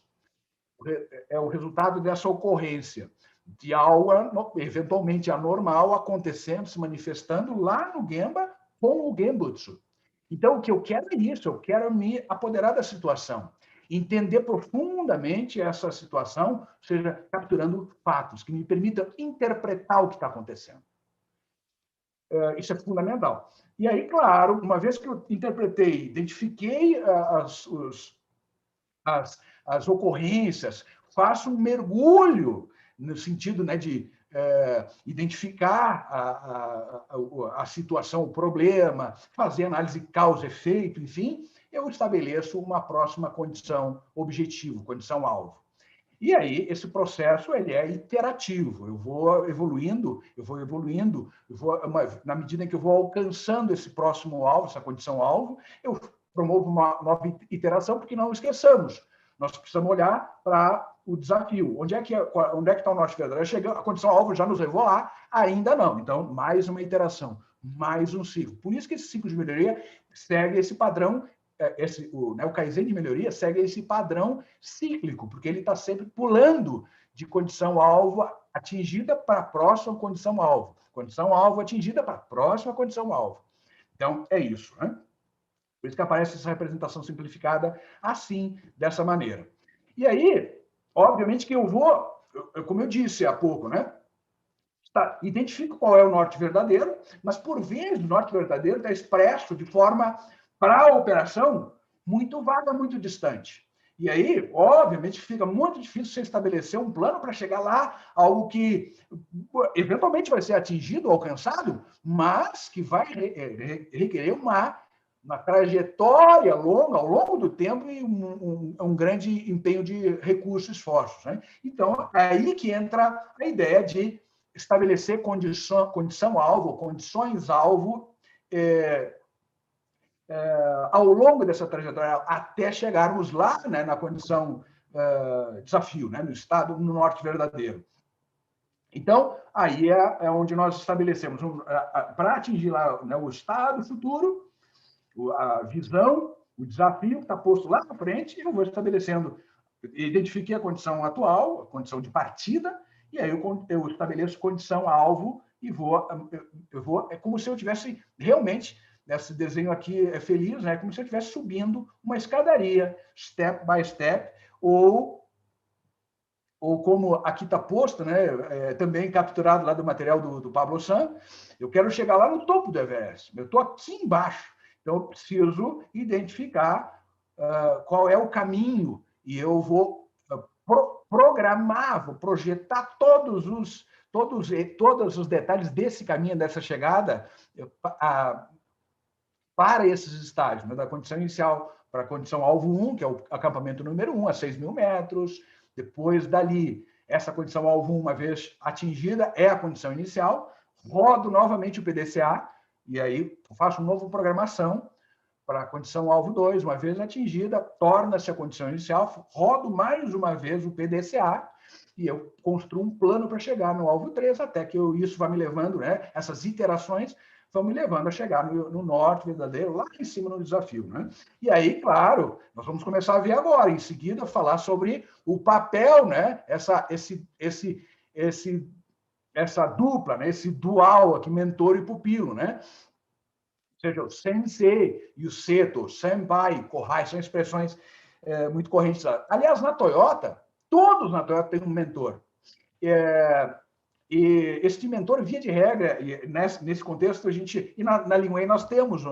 S1: é o resultado dessa ocorrência de algo eventualmente anormal acontecendo, se manifestando lá no Gemba com o Genbutsu. Então, o que eu quero é isso, eu quero me apoderar da situação, entender profundamente essa situação, ou seja, capturando fatos que me permitam interpretar o que está acontecendo. Isso é fundamental. E aí, claro, uma vez que eu interpretei, identifiquei as ocorrências, faço um mergulho no sentido, né, de identificar a situação, o problema, fazer análise causa-efeito, enfim, eu estabeleço uma próxima condição objetivo, condição-alvo. E aí, esse processo ele é iterativo. Eu vou evoluindo, na medida em que eu vou alcançando esse próximo alvo, essa condição-alvo, eu promovo uma nova iteração, porque não esqueçamos, nós precisamos olhar para o desafio. Onde é que está o norte verdadeiro? A condição-alvo já nos levou lá? Ainda não. Então, mais uma iteração, mais um ciclo. Por isso que esse ciclo de melhoria segue esse padrão. O Kaizen de melhoria segue esse padrão cíclico, porque ele está sempre pulando de condição-alvo atingida para a próxima condição-alvo. Condição-alvo atingida para a próxima condição-alvo. Então, é isso, né? Por isso que aparece essa representação simplificada assim, dessa maneira. E aí, obviamente que eu vou, como eu disse há pouco, né? Identifico qual é o norte verdadeiro, mas, por vezes, o norte verdadeiro está expresso de forma, para a operação, muito vaga, muito distante. E aí, obviamente, fica muito difícil você estabelecer um plano para chegar lá, algo que eventualmente vai ser atingido, alcançado, mas que vai requerer uma trajetória longa, ao longo do tempo, e um grande empenho de recursos e esforços. Né? Então, é aí que entra a ideia de estabelecer condição-alvo, condições-alvo, ao longo dessa trajetória, até chegarmos lá, né, na condição desafio, né, no estado, no norte verdadeiro. Então, aí é onde nós estabelecemos, para atingir lá, né, o estado futuro, a visão, o desafio que está posto lá na frente, eu vou estabelecendo, identifiquei a condição atual, a condição de partida, e aí eu estabeleço condição-alvo e é como se eu tivesse realmente, esse desenho aqui é feliz, né? Como se eu estivesse subindo uma escadaria, step by step, ou como aqui está posto, né? Também capturado lá do material do Pablo San, eu quero chegar lá no topo do Everest, eu estou aqui embaixo, então eu preciso identificar qual é o caminho, e eu vou programar, vou projetar todos os detalhes desse caminho, dessa chegada, para esses estágios, né? Da condição inicial para a condição alvo 1, que é o acampamento número 1, a 6.000 metros. Depois, dali, essa condição alvo 1, uma vez atingida, é a condição inicial. Rodo novamente o PDCA, e aí faço uma nova programação para a condição alvo 2, uma vez atingida, torna-se a condição inicial, rodo mais uma vez o PDCA, e eu construo um plano para chegar no alvo 3, até que isso vai me levando, né? Essas iterações vão me levando a chegar no norte verdadeiro, lá em cima no desafio, né? E aí, claro, nós vamos começar a ver agora, em seguida, falar sobre o papel, né? Essa dupla, né? Esse dual aqui, mentor e pupilo, né? Ou seja, o sensei e o seto, senpai, kohai, são expressões muito correntes. Aliás, na Toyota, todos na Toyota têm um mentor. E este mentor, via de regra, nesse contexto, a gente, e na Leanway nós temos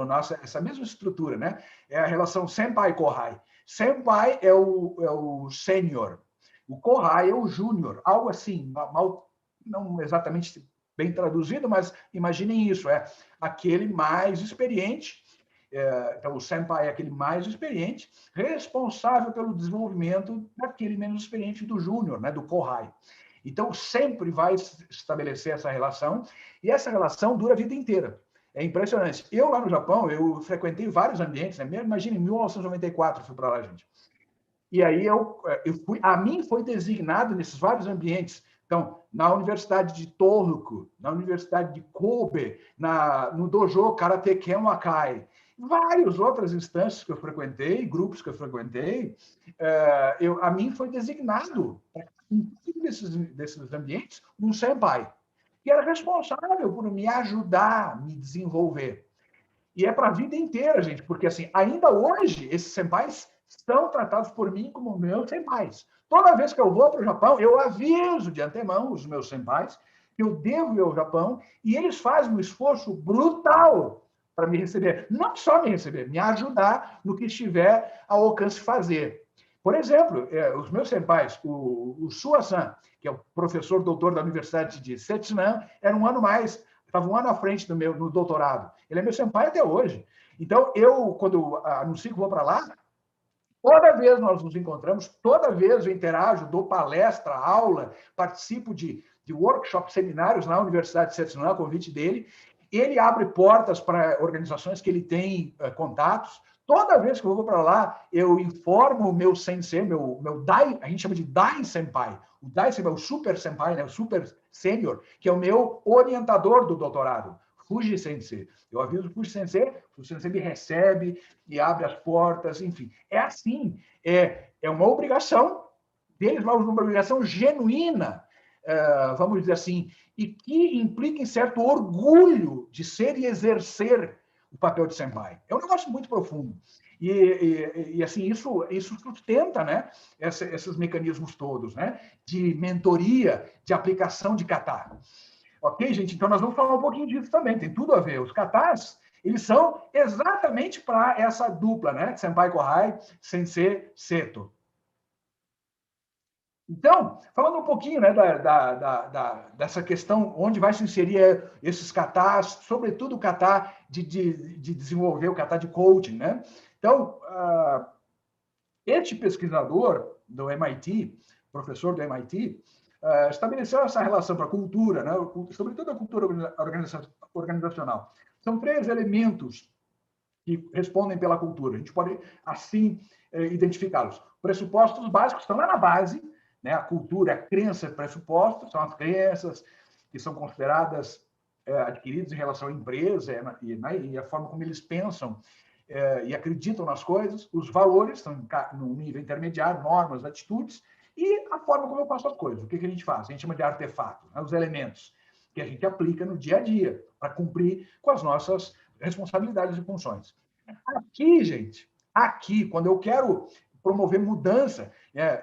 S1: essa mesma estrutura, né? É a relação senpai-kohai. Senpai é o sênior, o kohai é o júnior, algo assim, não exatamente bem traduzido, mas imaginem isso, é aquele mais experiente, então o senpai é aquele mais experiente, responsável pelo desenvolvimento daquele menos experiente do júnior, né? Do kohai. Então, sempre vai estabelecer essa relação, e essa relação dura a vida inteira. É impressionante. Eu, lá no Japão, eu frequentei vários ambientes, né? Imagina, em 1994 eu fui para lá, gente. E aí a mim foi designado nesses vários ambientes. Então, na Universidade de Tohoku, na Universidade de Kobe, no Dojo Karate-ken Wakai, várias outras instâncias que eu frequentei, grupos que eu frequentei, a mim foi designado, em desses ambientes, um senpai, que era responsável por me ajudar a me desenvolver. E é para a vida inteira, gente, porque assim, ainda hoje, esses senpais são tratados por mim como meus senpais. Toda vez que eu vou para o Japão, eu aviso de antemão os meus senpais que eu devo ir ao Japão, e eles fazem um esforço brutal para me receber. Não só me receber, me ajudar no que estiver ao alcance de fazer. Por exemplo, os meus senpais, o Sua-san, que é o professor doutor da Universidade de Setsunan, era um ano mais, estava um ano à frente no doutorado. Ele é meu senpai até hoje. Então, quando anuncio que vou para lá, toda vez nós nos encontramos, toda vez eu interajo, dou palestra, aula, participo de workshops, seminários na Universidade de Setsunan, a convite dele. Ele abre portas para organizações que ele tem contatos. Toda vez que eu vou para lá, eu informo o meu sensei, meu Dai, a gente chama de Dai Senpai. O Dai Senpai, o Super Senpai, né? O Super Sênior, que é o meu orientador do doutorado, Fuji Sensei. Eu aviso o Fuji Sensei me recebe e abre as portas, enfim. É assim, é uma obrigação deles, mas uma obrigação genuína, vamos dizer assim, e que implica em certo orgulho de ser e exercer o papel de senpai. É um negócio muito profundo. E assim, isso sustenta, né, esses mecanismos todos, né, de mentoria, de aplicação de kata. Ok, gente? Então, nós vamos falar um pouquinho disso também, tem tudo a ver. Os katas, eles são exatamente para essa dupla, né, senpai kohai, sensei seto. Então, falando um pouquinho, né, dessa questão, onde vai se inserir esses katas, sobretudo o kata de desenvolver, o kata de coaching, né? Então, este pesquisador do MIT, professor do MIT, estabeleceu essa relação para a cultura, né, sobretudo a cultura organizacional. São 3 elementos que respondem pela cultura. A gente pode, assim, identificá-los. Pressupostos básicos estão lá na base, né? A cultura, a crença, pressupostos, são as crenças que são consideradas adquiridas em relação à empresa e a forma como eles pensam e acreditam nas coisas. Os valores estão no nível intermediário, normas, atitudes, e a forma como eu faço as coisas. O que a gente faz? A gente chama de artefatos, né? Os elementos que a gente aplica no dia a dia para cumprir com as nossas responsabilidades e funções. Aqui, gente, quando eu quero promover mudança né,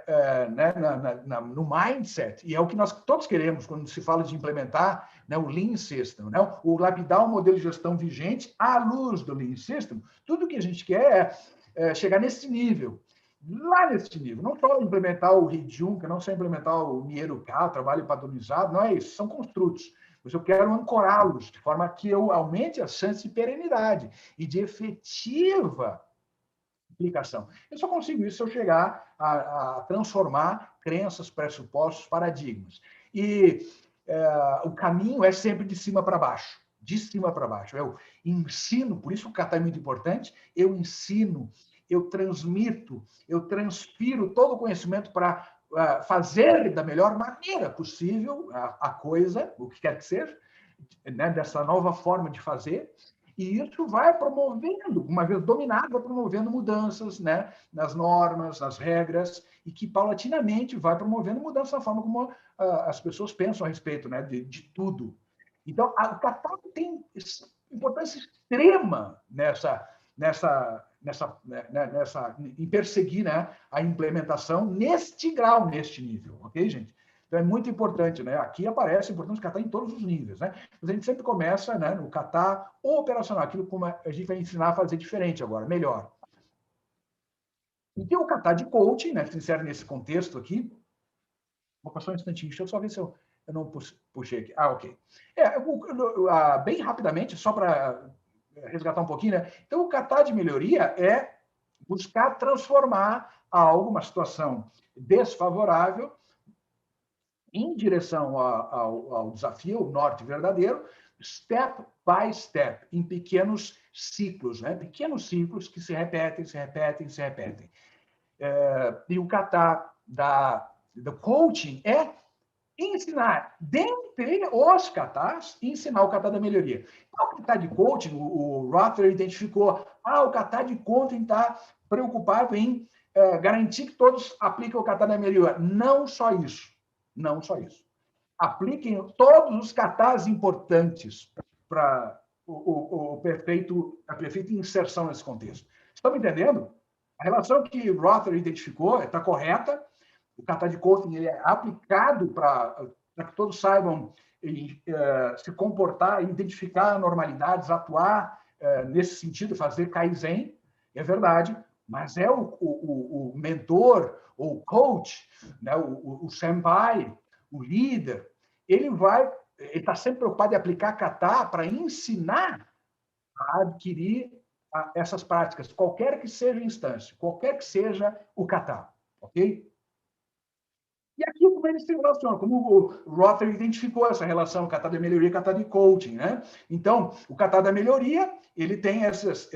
S1: no mindset, e é o que nós todos queremos quando se fala de implementar, né, o Lean System, né, o lapidar o modelo de gestão vigente à luz do Lean System. Tudo que a gente quer é chegar nesse nível, lá nesse nível. Não só implementar o Rijunka, não só implementar o Mieruka, o trabalho padronizado, não é isso, são construtos. Mas eu quero ancorá-los de forma que eu aumente a chance de perenidade e de efetiva aplicação. Eu só consigo isso se eu chegar a transformar crenças, pressupostos, paradigmas. E o caminho é sempre de cima para baixo. de cima para baixo. Eu ensino, por isso o kata é muito importante, eu ensino, eu transmito, eu transfiro todo o conhecimento para fazer da melhor maneira possível a coisa, o que quer que seja, né, dessa nova forma de fazer, e isso vai promovendo, uma vez dominado, vai promovendo mudanças, né, nas normas, nas regras, e que paulatinamente vai promovendo mudança na forma como as pessoas pensam a respeito, né, de tudo. Então, o kata tem importância extrema em perseguir, né, a implementação neste grau, neste nível, ok, gente? Então, é muito importante, né? Aqui aparece a importância do kata em todos os níveis, né? Mas a gente sempre começa, né, no kata operacional, aquilo como a gente vai ensinar a fazer diferente agora, melhor. E tem o kata de coaching, né, que se insere nesse contexto aqui. Vou passar um instantinho, deixa eu só ver se eu não puxei aqui. Ah, ok. Bem rapidamente, só para resgatar um pouquinho, né? Então, o kata de melhoria é buscar transformar algo, uma situação desfavorável, em direção ao desafio, o norte verdadeiro, step by step, em pequenos ciclos, né? Pequenos ciclos que se repetem, se repetem, se repetem. E o kata do coaching é ensinar, dentre os katas, ensinar o kata da melhoria. O kata de coaching, o Rother identificou, o kata de coaching está preocupado em garantir que todos apliquem o kata da melhoria. Não só isso. Não só isso. Apliquem todos os katas importantes para a perfeita inserção nesse contexto. Estão me entendendo? A relação que Rother identificou está correta. O kata de coaching ele é aplicado para que todos saibam se comportar, identificar anormalidades, atuar nesse sentido, fazer kaizen. É verdade, mas é o mentor, ou coach, né, o senpai, o líder, ele está sempre preocupado em aplicar kata para ensinar a adquirir essas práticas, qualquer que seja a instância, qualquer que seja o kata, ok? E aqui como eles se relacionam, como o Rother identificou essa relação kata de melhoria e kata de coaching, né? Então, o kata da melhoria, ele tem essas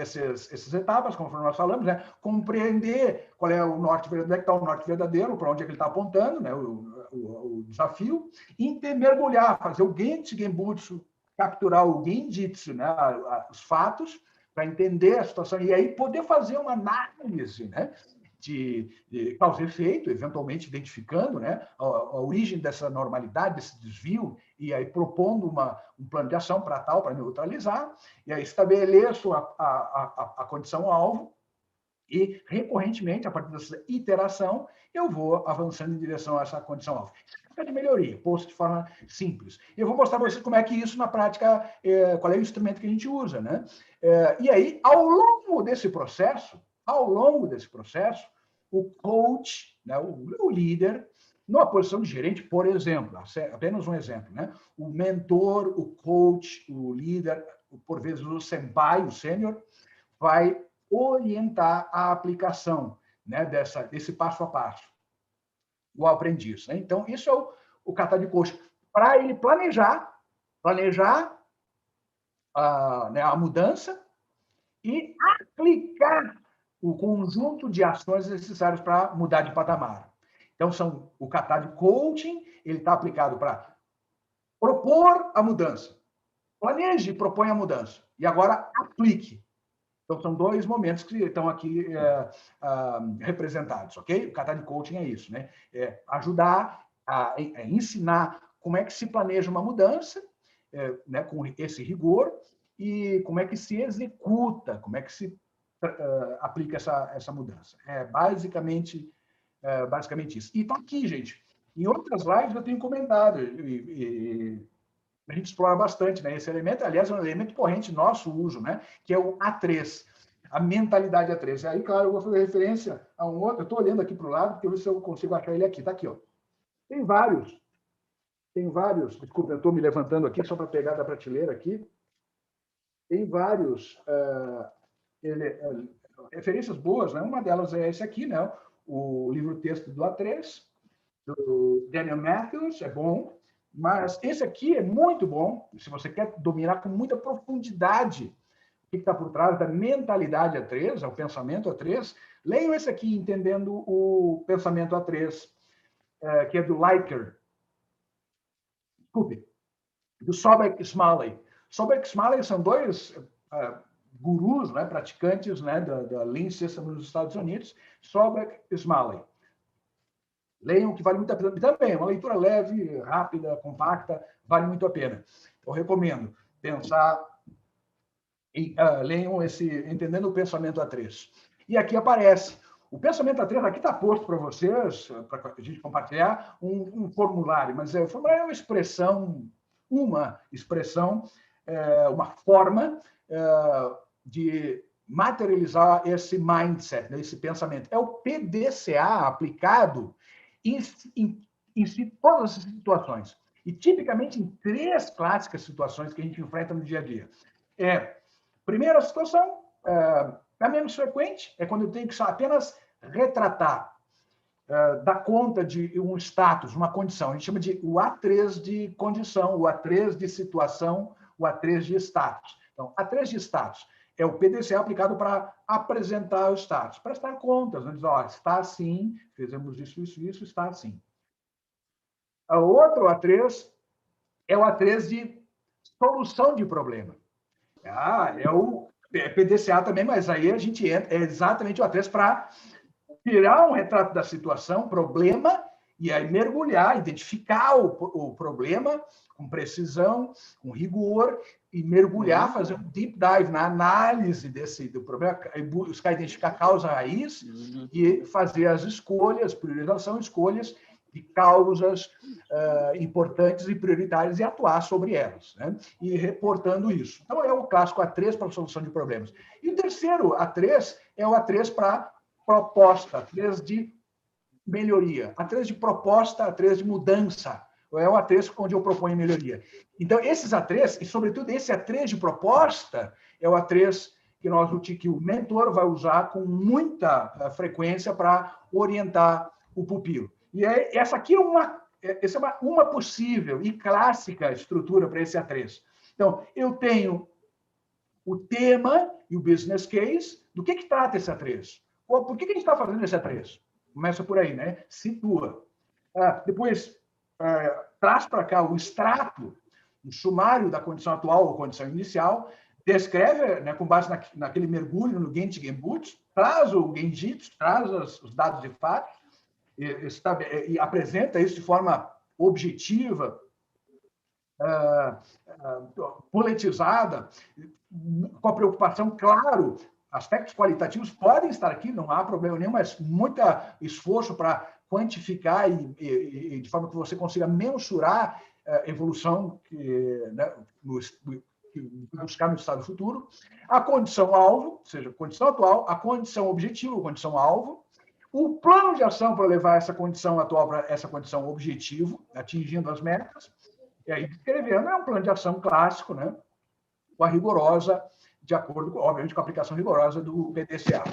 S1: etapas, conforme nós falamos, né? Compreender qual é o norte verdadeiro, onde é que está o norte verdadeiro, para onde é que ele está apontando, né? O desafio, e mergulhar, fazer o Genchi Genbutsu, capturar o Genjitsu, né? Os fatos, para entender a situação, e aí poder fazer uma análise, né? De causa e efeito, eventualmente identificando, né, a origem dessa normalidade, desse desvio, e aí propondo um plano de ação para neutralizar, e aí estabeleço a condição-alvo, e recorrentemente, a partir dessa iteração, eu vou avançando em direção a essa condição-alvo. Isso é de melhoria, posto de forma simples. E eu vou mostrar para vocês como é que isso, na prática, qual é o instrumento que a gente usa, né? E aí, ao longo desse processo, o coach, né, o líder, numa posição de gerente, por exemplo, apenas um exemplo, né? O mentor, o coach, o líder, por vezes o senpai, o sênior, vai orientar a aplicação, né, desse passo a passo, o aprendiz. Né? Então, isso é o kata de coach, para ele planejar a mudança e aplicar o conjunto de ações necessárias para mudar de patamar. Então, o kata de coaching, ele está aplicado para propor a mudança. Planeje e propõe a mudança. E agora, aplique. Então, são dois momentos que estão aqui representados, ok? O kata de coaching é isso, né? É ajudar a ensinar como é que se planeja uma mudança, né, com esse rigor, e como é que se executa, como é que se aplica essa mudança. É basicamente isso. E está aqui, gente. Em outras lives eu tenho comentado, e a gente explora bastante, né? Esse elemento, aliás, é um elemento corrente nosso uso, né? Que é o A3, a mentalidade A3. Aí, claro, eu vou fazer referência a um outro. Eu estou olhando aqui para o lado, porque eu ver se eu consigo achar ele aqui. Está aqui, ó. Tem vários. Desculpa, eu estou me levantando aqui só para pegar da prateleira aqui. Tem vários referências boas, né? Uma delas é esse aqui, né? O livro-texto do A3, do Daniel Matthews, é bom. Mas esse aqui é muito bom, se você quer dominar com muita profundidade o que está por trás da mentalidade A3, o pensamento A3, leiam esse aqui, Entendendo o Pensamento A3, que é do Liker. Desculpe, do Sobek Smalley. Sobek Smalley são dois gurus, né, praticantes, né, da Lean System nos Estados Unidos. Sobek Smalley. Leiam, que vale muito a pena. Também, uma leitura leve, rápida, compacta, vale muito a pena. Eu recomendo pensar e leiam esse Entendendo o Pensamento A3. E aqui aparece. O Pensamento A3, aqui está posto para vocês, para a gente compartilhar, um formulário, mas o formulário é uma expressão, uma forma de materializar esse mindset, né, esse pensamento. É o PDCA aplicado em todas as situações. E, tipicamente, em 3 clássicas situações que a gente enfrenta no dia a dia. Primeira situação, a menos frequente, é quando eu tenho que apenas retratar, dar conta de um status, uma condição. A gente chama de o A3 de condição, o A3 de situação, o A3 de status. Então, A3 de status é o PDCA aplicado para apresentar o status, prestar contas, né? Dizer, ó, está assim, fizemos isso, está assim. O outro A3 é o A3 de solução de problema. É o PDCA também, mas aí a gente entra, é exatamente o A3 para tirar um retrato da situação, problema, e aí mergulhar, identificar o problema com precisão, com rigor, e mergulhar, fazer um deep dive na análise do problema, buscar identificar a causa raiz e fazer as escolhas, priorização, escolhas de causas importantes e prioritárias e atuar sobre elas, né? E reportando isso. Então, é o clássico A3 para a solução de problemas. E o terceiro A3 é o A3 para proposta, A3 de melhoria, A3 de proposta, A3 de mudança. É o A3 onde eu proponho melhoria. Então, esses A3, e sobretudo esse A3 de proposta, é o A3 que o mentor vai usar com muita frequência para orientar o pupilo. E essa aqui é uma possível e clássica estrutura para esse A3. Então, eu tenho o tema e o business case. Do que trata esse A3? Por que a gente está fazendo esse A3? Começa por aí, né? Situa. Depois, traz para cá o extrato, o sumário da condição atual ou condição inicial, descreve, né, com base naquele mergulho no Genji Genbutsu, traz o Genjitsu, traz os dados de fato, e apresenta isso de forma objetiva, politizada, com a preocupação, claro, aspectos qualitativos podem estar aqui, não há problema nenhum, mas muito esforço para quantificar e de forma que você consiga mensurar a evolução né, buscar no estado futuro. A condição-alvo, ou seja, condição atual, a condição objetivo, condição-alvo, o plano de ação para levar essa condição atual para essa condição objetivo, atingindo as metas, e aí descrevendo é um plano de ação clássico, né, com a rigorosa, de acordo, obviamente, com a aplicação rigorosa do PDCA.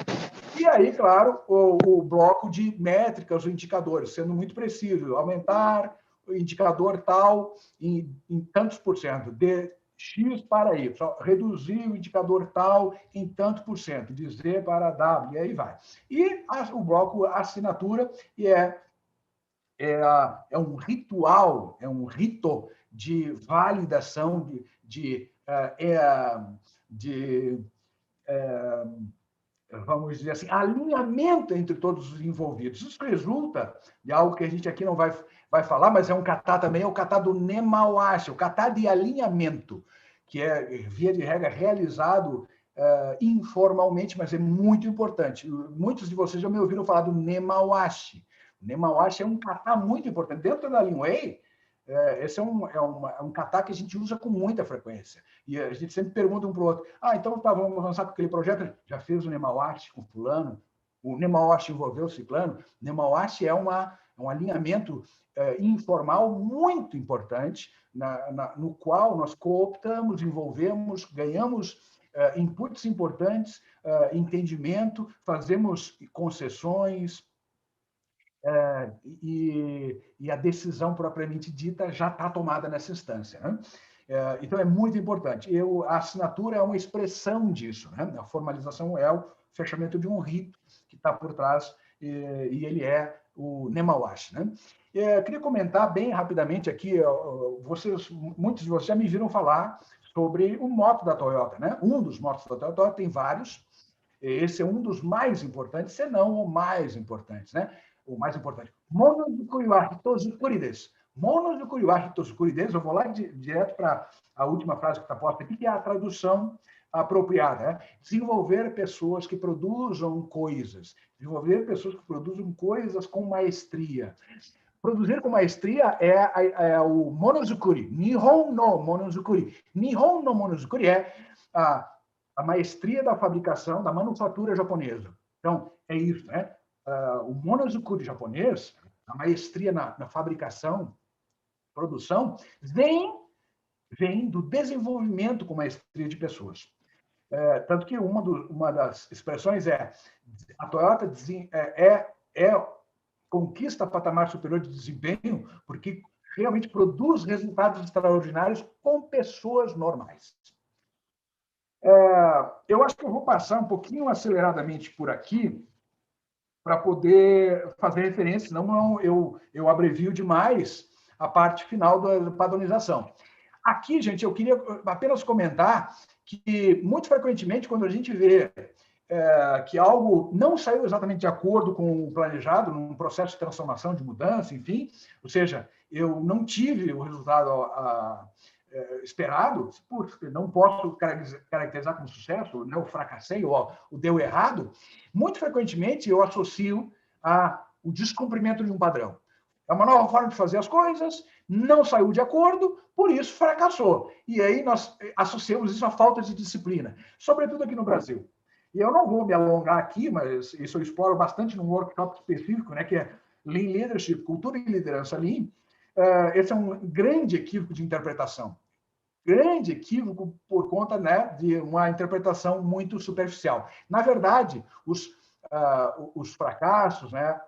S1: E aí, claro, o bloco de métricas, os indicadores, sendo muito preciso, aumentar o indicador tal em tantos por cento, de X para Y, reduzir o indicador tal em tanto por cento, de Z para W, e aí vai. E o bloco assinatura, e é um ritual, é um rito de validação, vamos dizer assim, alinhamento entre todos os envolvidos. Isso resulta de algo que a gente aqui não vai falar, mas é um kata também, é o kata do Nemawashi, o kata de alinhamento, que é, via de regra, realizado informalmente, mas é muito importante. Muitos de vocês já me ouviram falar do Nemawashi. O Nemawashi é um kata muito importante. Dentro da Lean Way, esse é um kata que a gente usa com muita frequência. E a gente sempre pergunta um para o outro, então tá, vamos avançar com aquele projeto, já fez o Nemawashi com fulano, o Nemawashi envolveu o ciclano. O Nemawashi é um alinhamento informal muito importante, no qual nós cooptamos, envolvemos, ganhamos inputs importantes, entendimento, fazemos concessões, e a decisão propriamente dita já está tomada nessa instância. Né? Então, é muito importante. A assinatura é uma expressão disso. Né? A formalização é o fechamento de um rito que está por trás, e ele é o Nemawashi. Né? Queria comentar bem rapidamente aqui, muitos de vocês já me viram falar sobre o moto da Toyota. Né? Um dos motos da Toyota, tem vários. Esse é um dos mais importantes, se não o mais importante. Né? O mais importante. Monodzukuri wa hitozukuri desu. Monodzukuri wa hitozukuri desu. Eu vou lá direto para a última frase que está posta aqui, que é a tradução apropriada. Né? Desenvolver pessoas que produzam coisas. Desenvolver pessoas que produzam coisas com maestria. Produzir com maestria é o monozukuri. Nihon no monozukuri. Nihon no monozukuri é a maestria da fabricação, da manufatura japonesa. Então, é isso, né? O monozukuri japonês, a maestria na fabricação, produção, vem do desenvolvimento com maestria de pessoas. Tanto que uma das expressões é a Toyota conquista patamar superior de desempenho porque realmente produz resultados extraordinários com pessoas normais. Eu acho que eu vou passar um pouquinho aceleradamente por aqui para poder fazer referência, senão eu abrevio demais a parte final da padronização. Aqui, gente, eu queria apenas comentar que, muito frequentemente, quando a gente vê que algo não saiu exatamente de acordo com o planejado, num processo de transformação, de mudança, enfim, ou seja, eu não tive o resultado esperado, não posso caracterizar como sucesso, né, o fracassei ou o deu errado, muito frequentemente eu associo o descumprimento de um padrão. É uma nova forma de fazer as coisas, não saiu de acordo, por isso fracassou. E aí nós associamos isso à falta de disciplina, sobretudo aqui no Brasil. E eu não vou me alongar aqui, mas isso eu exploro bastante num workshop específico, né, que é Lean Leadership, Cultura e Liderança Lean. Esse é um grande equívoco de interpretação. Grande equívoco por conta, né, de uma interpretação muito superficial. Na verdade, os fracassos, né,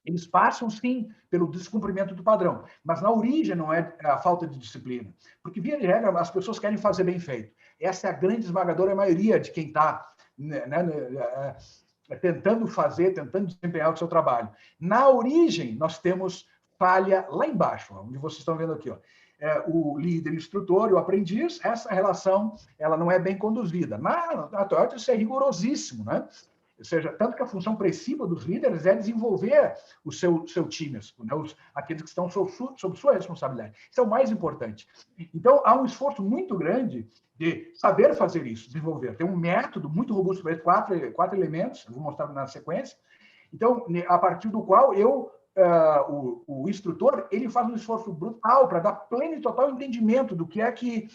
S1: eles passam, sim, pelo descumprimento do padrão, mas na origem não é a falta de disciplina, porque, via de regra, as pessoas querem fazer bem feito. Essa é a grande esmagadora maioria de quem está tentando desempenhar o seu trabalho. Na origem, nós temos falha lá embaixo, onde vocês estão vendo aqui, ó. O líder, o instrutor e o aprendiz, essa relação ela não é bem conduzida. Na Toyota, isso é rigorosíssimo, né? Ou seja, tanto que a função principal dos líderes é desenvolver o seu time, né? Aqueles que estão sob sua responsabilidade. Isso é o mais importante. Então, há um esforço muito grande de saber fazer isso, desenvolver. Tem um método muito robusto para isso, quatro elementos, eu vou mostrar na sequência. Então, a partir do qual o instrutor ele faz um esforço brutal para dar pleno e total entendimento do que é que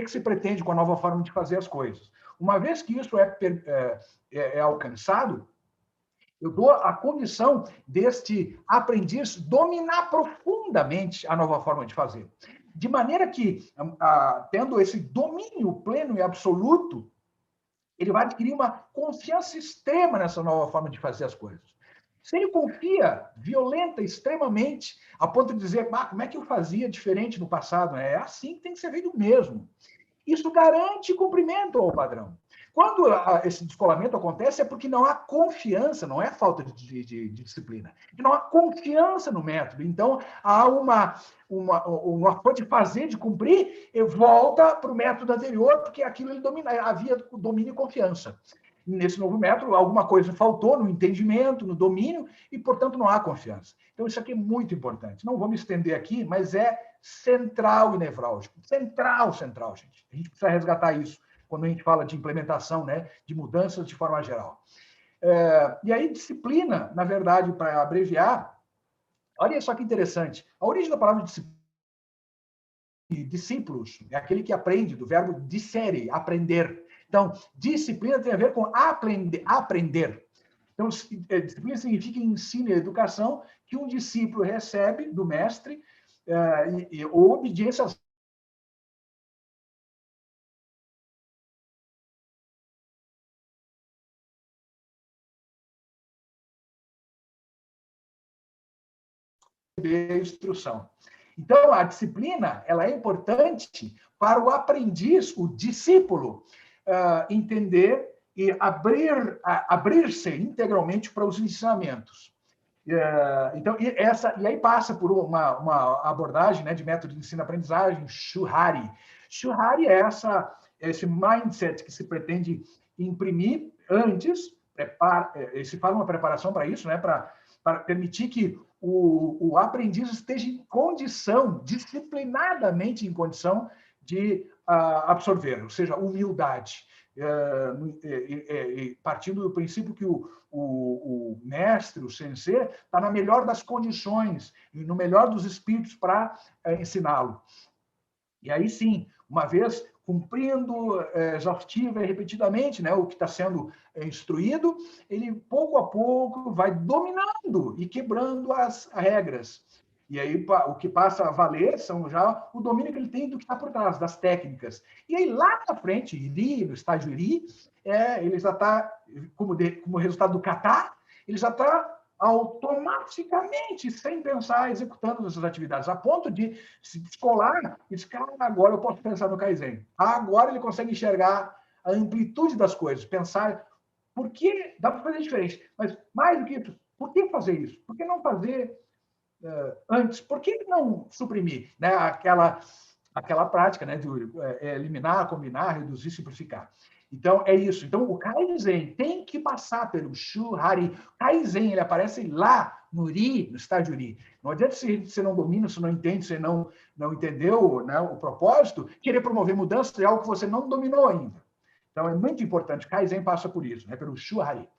S1: se pretende com a nova forma de fazer as coisas. Uma vez que isso é alcançado, eu dou a condição deste aprendiz dominar profundamente a nova forma de fazer. De maneira que, tendo esse domínio pleno e absoluto, ele vai adquirir uma confiança extrema nessa nova forma de fazer as coisas. Se ele confia, violenta extremamente, a ponto de dizer, como é que eu fazia diferente no passado? É assim que tem que ser feito mesmo. Isso garante cumprimento ao padrão. Quando esse descolamento acontece, é porque não há confiança, não é falta de disciplina. Não há confiança no método. Então, há uma forma de fazer, de cumprir, e volta para o método anterior, porque aquilo havia domínio e confiança. Nesse novo método, alguma coisa faltou no entendimento, no domínio, e, portanto, não há confiança. Então, isso aqui é muito importante. Não vou me estender aqui, mas é central e nevrálgico. Central, gente. A gente precisa resgatar isso quando a gente fala de implementação, né, de mudanças de forma geral. E aí, disciplina, na verdade, para abreviar, olha só que interessante. A origem da palavra discípulos é aquele que aprende, do verbo dissere, aprender. Então, disciplina tem a ver com aprender. Então, disciplina significa ensino e educação que um discípulo recebe do mestre ou obediência às receber a instrução. Então, a disciplina ela é importante para o aprendiz, o discípulo, entender e abrir-se integralmente para os ensinamentos. Então, e aí passa por uma abordagem, né, de método de ensino-aprendizagem, Shuhari. Shuhari é esse mindset que se pretende imprimir antes, se faz uma preparação para isso, né, para permitir que o aprendiz esteja em condição, disciplinadamente em condição de absorver, ou seja, humildade. Partindo do princípio que o mestre, o sensei, está na melhor das condições, no melhor dos espíritos para ensiná-lo. E aí sim, uma vez cumprindo exaustiva e repetidamente, né, o que está sendo instruído, ele pouco a pouco vai dominando e quebrando as regras. E aí o que passa a valer são já o domínio que ele tem do que está por trás, das técnicas. E aí lá na frente, no estágio IRI, ele já está, como resultado do kata, ele já está automaticamente, sem pensar, executando essas atividades, a ponto de se descolar e dizer, cara, agora eu posso pensar no Kaizen. Agora ele consegue enxergar a amplitude das coisas, pensar por que dá para fazer diferente, mas mais do que isso, por que fazer isso? Por que não fazer antes? Por que não suprimir, né, aquela prática, né, de eliminar, combinar, reduzir, simplificar? Então, é isso. Então, o Kaizen tem que passar pelo Shuhari. Kaizen, ele aparece lá no Ri, no estágio Ri. Não adianta se você não domina, se não entende, se não entendeu, né, o propósito, querer promover mudança de algo que você não dominou ainda. Então, é muito importante. Kaizen passa por isso, né, pelo Shuhari.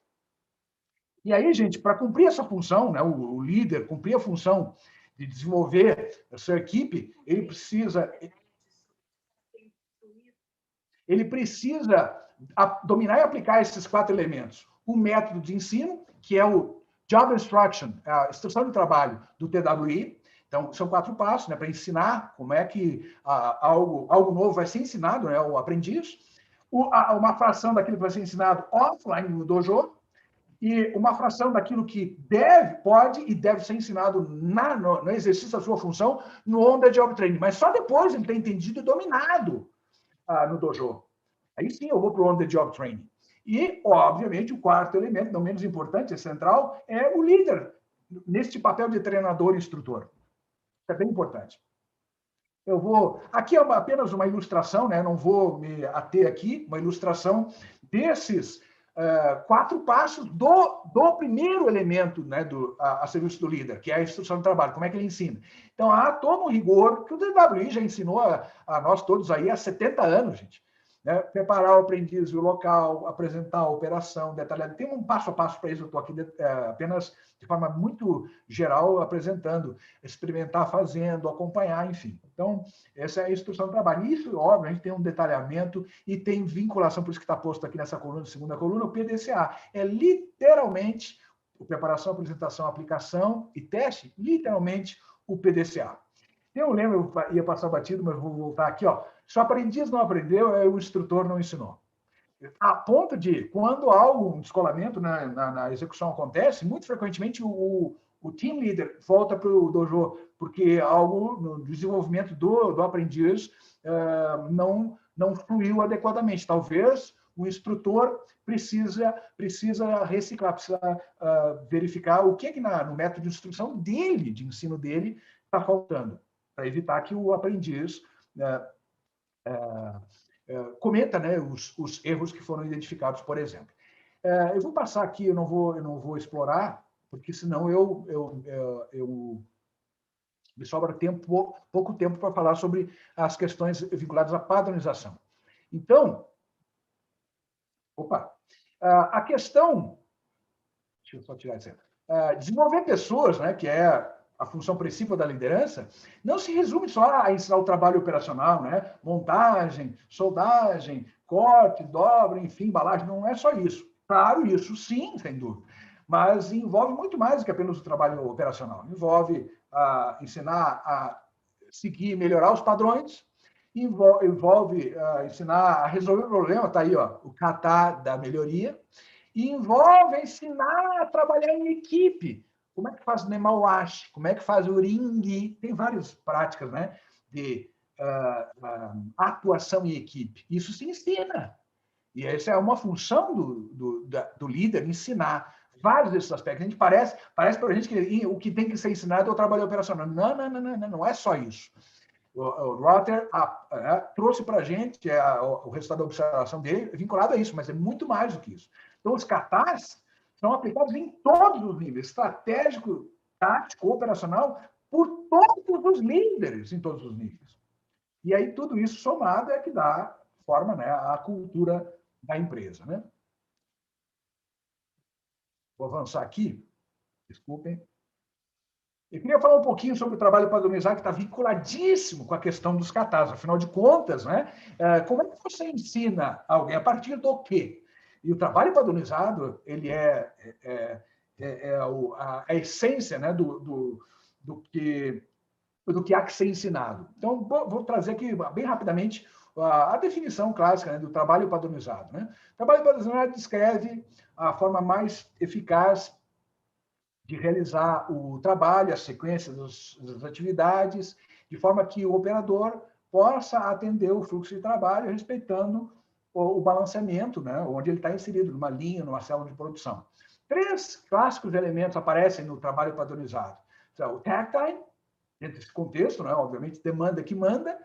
S1: E aí, gente, para cumprir essa função, né, o líder cumprir a função de desenvolver a sua equipe, ele precisa dominar e aplicar esses 4 elementos. O método de ensino, que é o Job Instruction, a instrução de trabalho do TWI. Então, são 4 passos, né, para ensinar como é que algo novo vai ser ensinado, né, ao aprendiz. Uma fração daquilo que vai ser ensinado offline no dojo, e uma fração daquilo que pode e deve ser ensinado no exercício da sua função no on-the-job training. Mas só depois ele ter entendido e dominado no dojo. Aí sim eu vou para o on-the-job training. E, obviamente, o 4º elemento, não menos importante, é central, é o líder, neste papel de treinador e instrutor. Isso é bem importante. Aqui é apenas uma ilustração, né? Não vou me ater aqui, uma ilustração desses 4 passos do primeiro elemento, né, a serviço do líder, que é a instrução de trabalho, como é que ele ensina. Então, há todo um rigor que o DWI já ensinou a nós todos aí há 70 anos, gente. Né? Preparar o aprendiz, o local, apresentar a operação detalhada. Tem um passo a passo para isso, eu estou aqui apenas de forma muito geral apresentando, experimentar fazendo, acompanhar, enfim. Então, essa é a instrução do trabalho. Isso, obviamente, tem um detalhamento e tem vinculação, por isso que está posto aqui nessa coluna, segunda coluna, o PDCA. É literalmente preparação, apresentação, aplicação e teste, literalmente o PDCA. Eu lembro, eu ia passar batido, mas vou voltar aqui, ó. Se o aprendiz não aprendeu, o instrutor não ensinou. A ponto de, quando um descolamento na execução acontece, muito frequentemente o team leader volta para o dojo, porque algo no desenvolvimento do aprendiz não fluiu adequadamente. Talvez o instrutor precisa reciclar, precisa verificar o que no método de instrução dele, de ensino dele, está faltando, para evitar que o aprendiz cometa, né, os erros que foram identificados, por exemplo. Eu vou passar aqui, eu não vou explorar, porque senão me sobra pouco tempo para falar sobre as questões vinculadas à padronização. Então, a questão, deixa eu só tirar isso aí, desenvolver pessoas, né, que é a função principal da liderança, não se resume só a ensinar o trabalho operacional, né? Montagem, soldagem, corte, dobra, enfim, embalagem, não é só isso. Claro, isso sim, sem dúvida, mas envolve muito mais do que apenas o trabalho operacional. Envolve ensinar a seguir e melhorar os padrões, envolve ensinar a resolver o problema, está aí, ó, o kata da melhoria, e envolve ensinar a trabalhar em equipe, como é que faz o nemawashi, como é que faz o ringi. Tem várias práticas, né, de atuação em equipe. Isso se ensina. E essa é uma função do líder, ensinar vários desses aspectos. A gente parece para a gente que o que tem que ser ensinado é o trabalho operacional. Não é só isso. O Rother trouxe para a gente o resultado da observação dele vinculado a isso, mas é muito mais do que isso. Então, os katas são aplicados em todos os níveis, estratégico, tático, operacional, por todos os líderes, em todos os níveis. E aí, tudo isso somado é que dá forma, né, à cultura da empresa. Né? Vou avançar aqui, desculpem. Eu queria falar um pouquinho sobre o trabalho padronizado, que está vinculadíssimo com a questão dos katas. Afinal de contas, né, como é que você ensina alguém? A partir do quê? E o trabalho padronizado, ele é a essência, né, do que há que ser ensinado. Então, vou trazer aqui, bem rapidamente, a definição clássica, né, do trabalho padronizado. Né? O trabalho padronizado descreve a forma mais eficaz de realizar o trabalho, a sequência das atividades, de forma que o operador possa atender o fluxo de trabalho, respeitando o balanceamento, né, onde ele está inserido, numa linha, numa célula de produção. 3 clássicos elementos aparecem no trabalho padronizado. Então, o tag time, dentro desse contexto, né, obviamente, demanda que manda,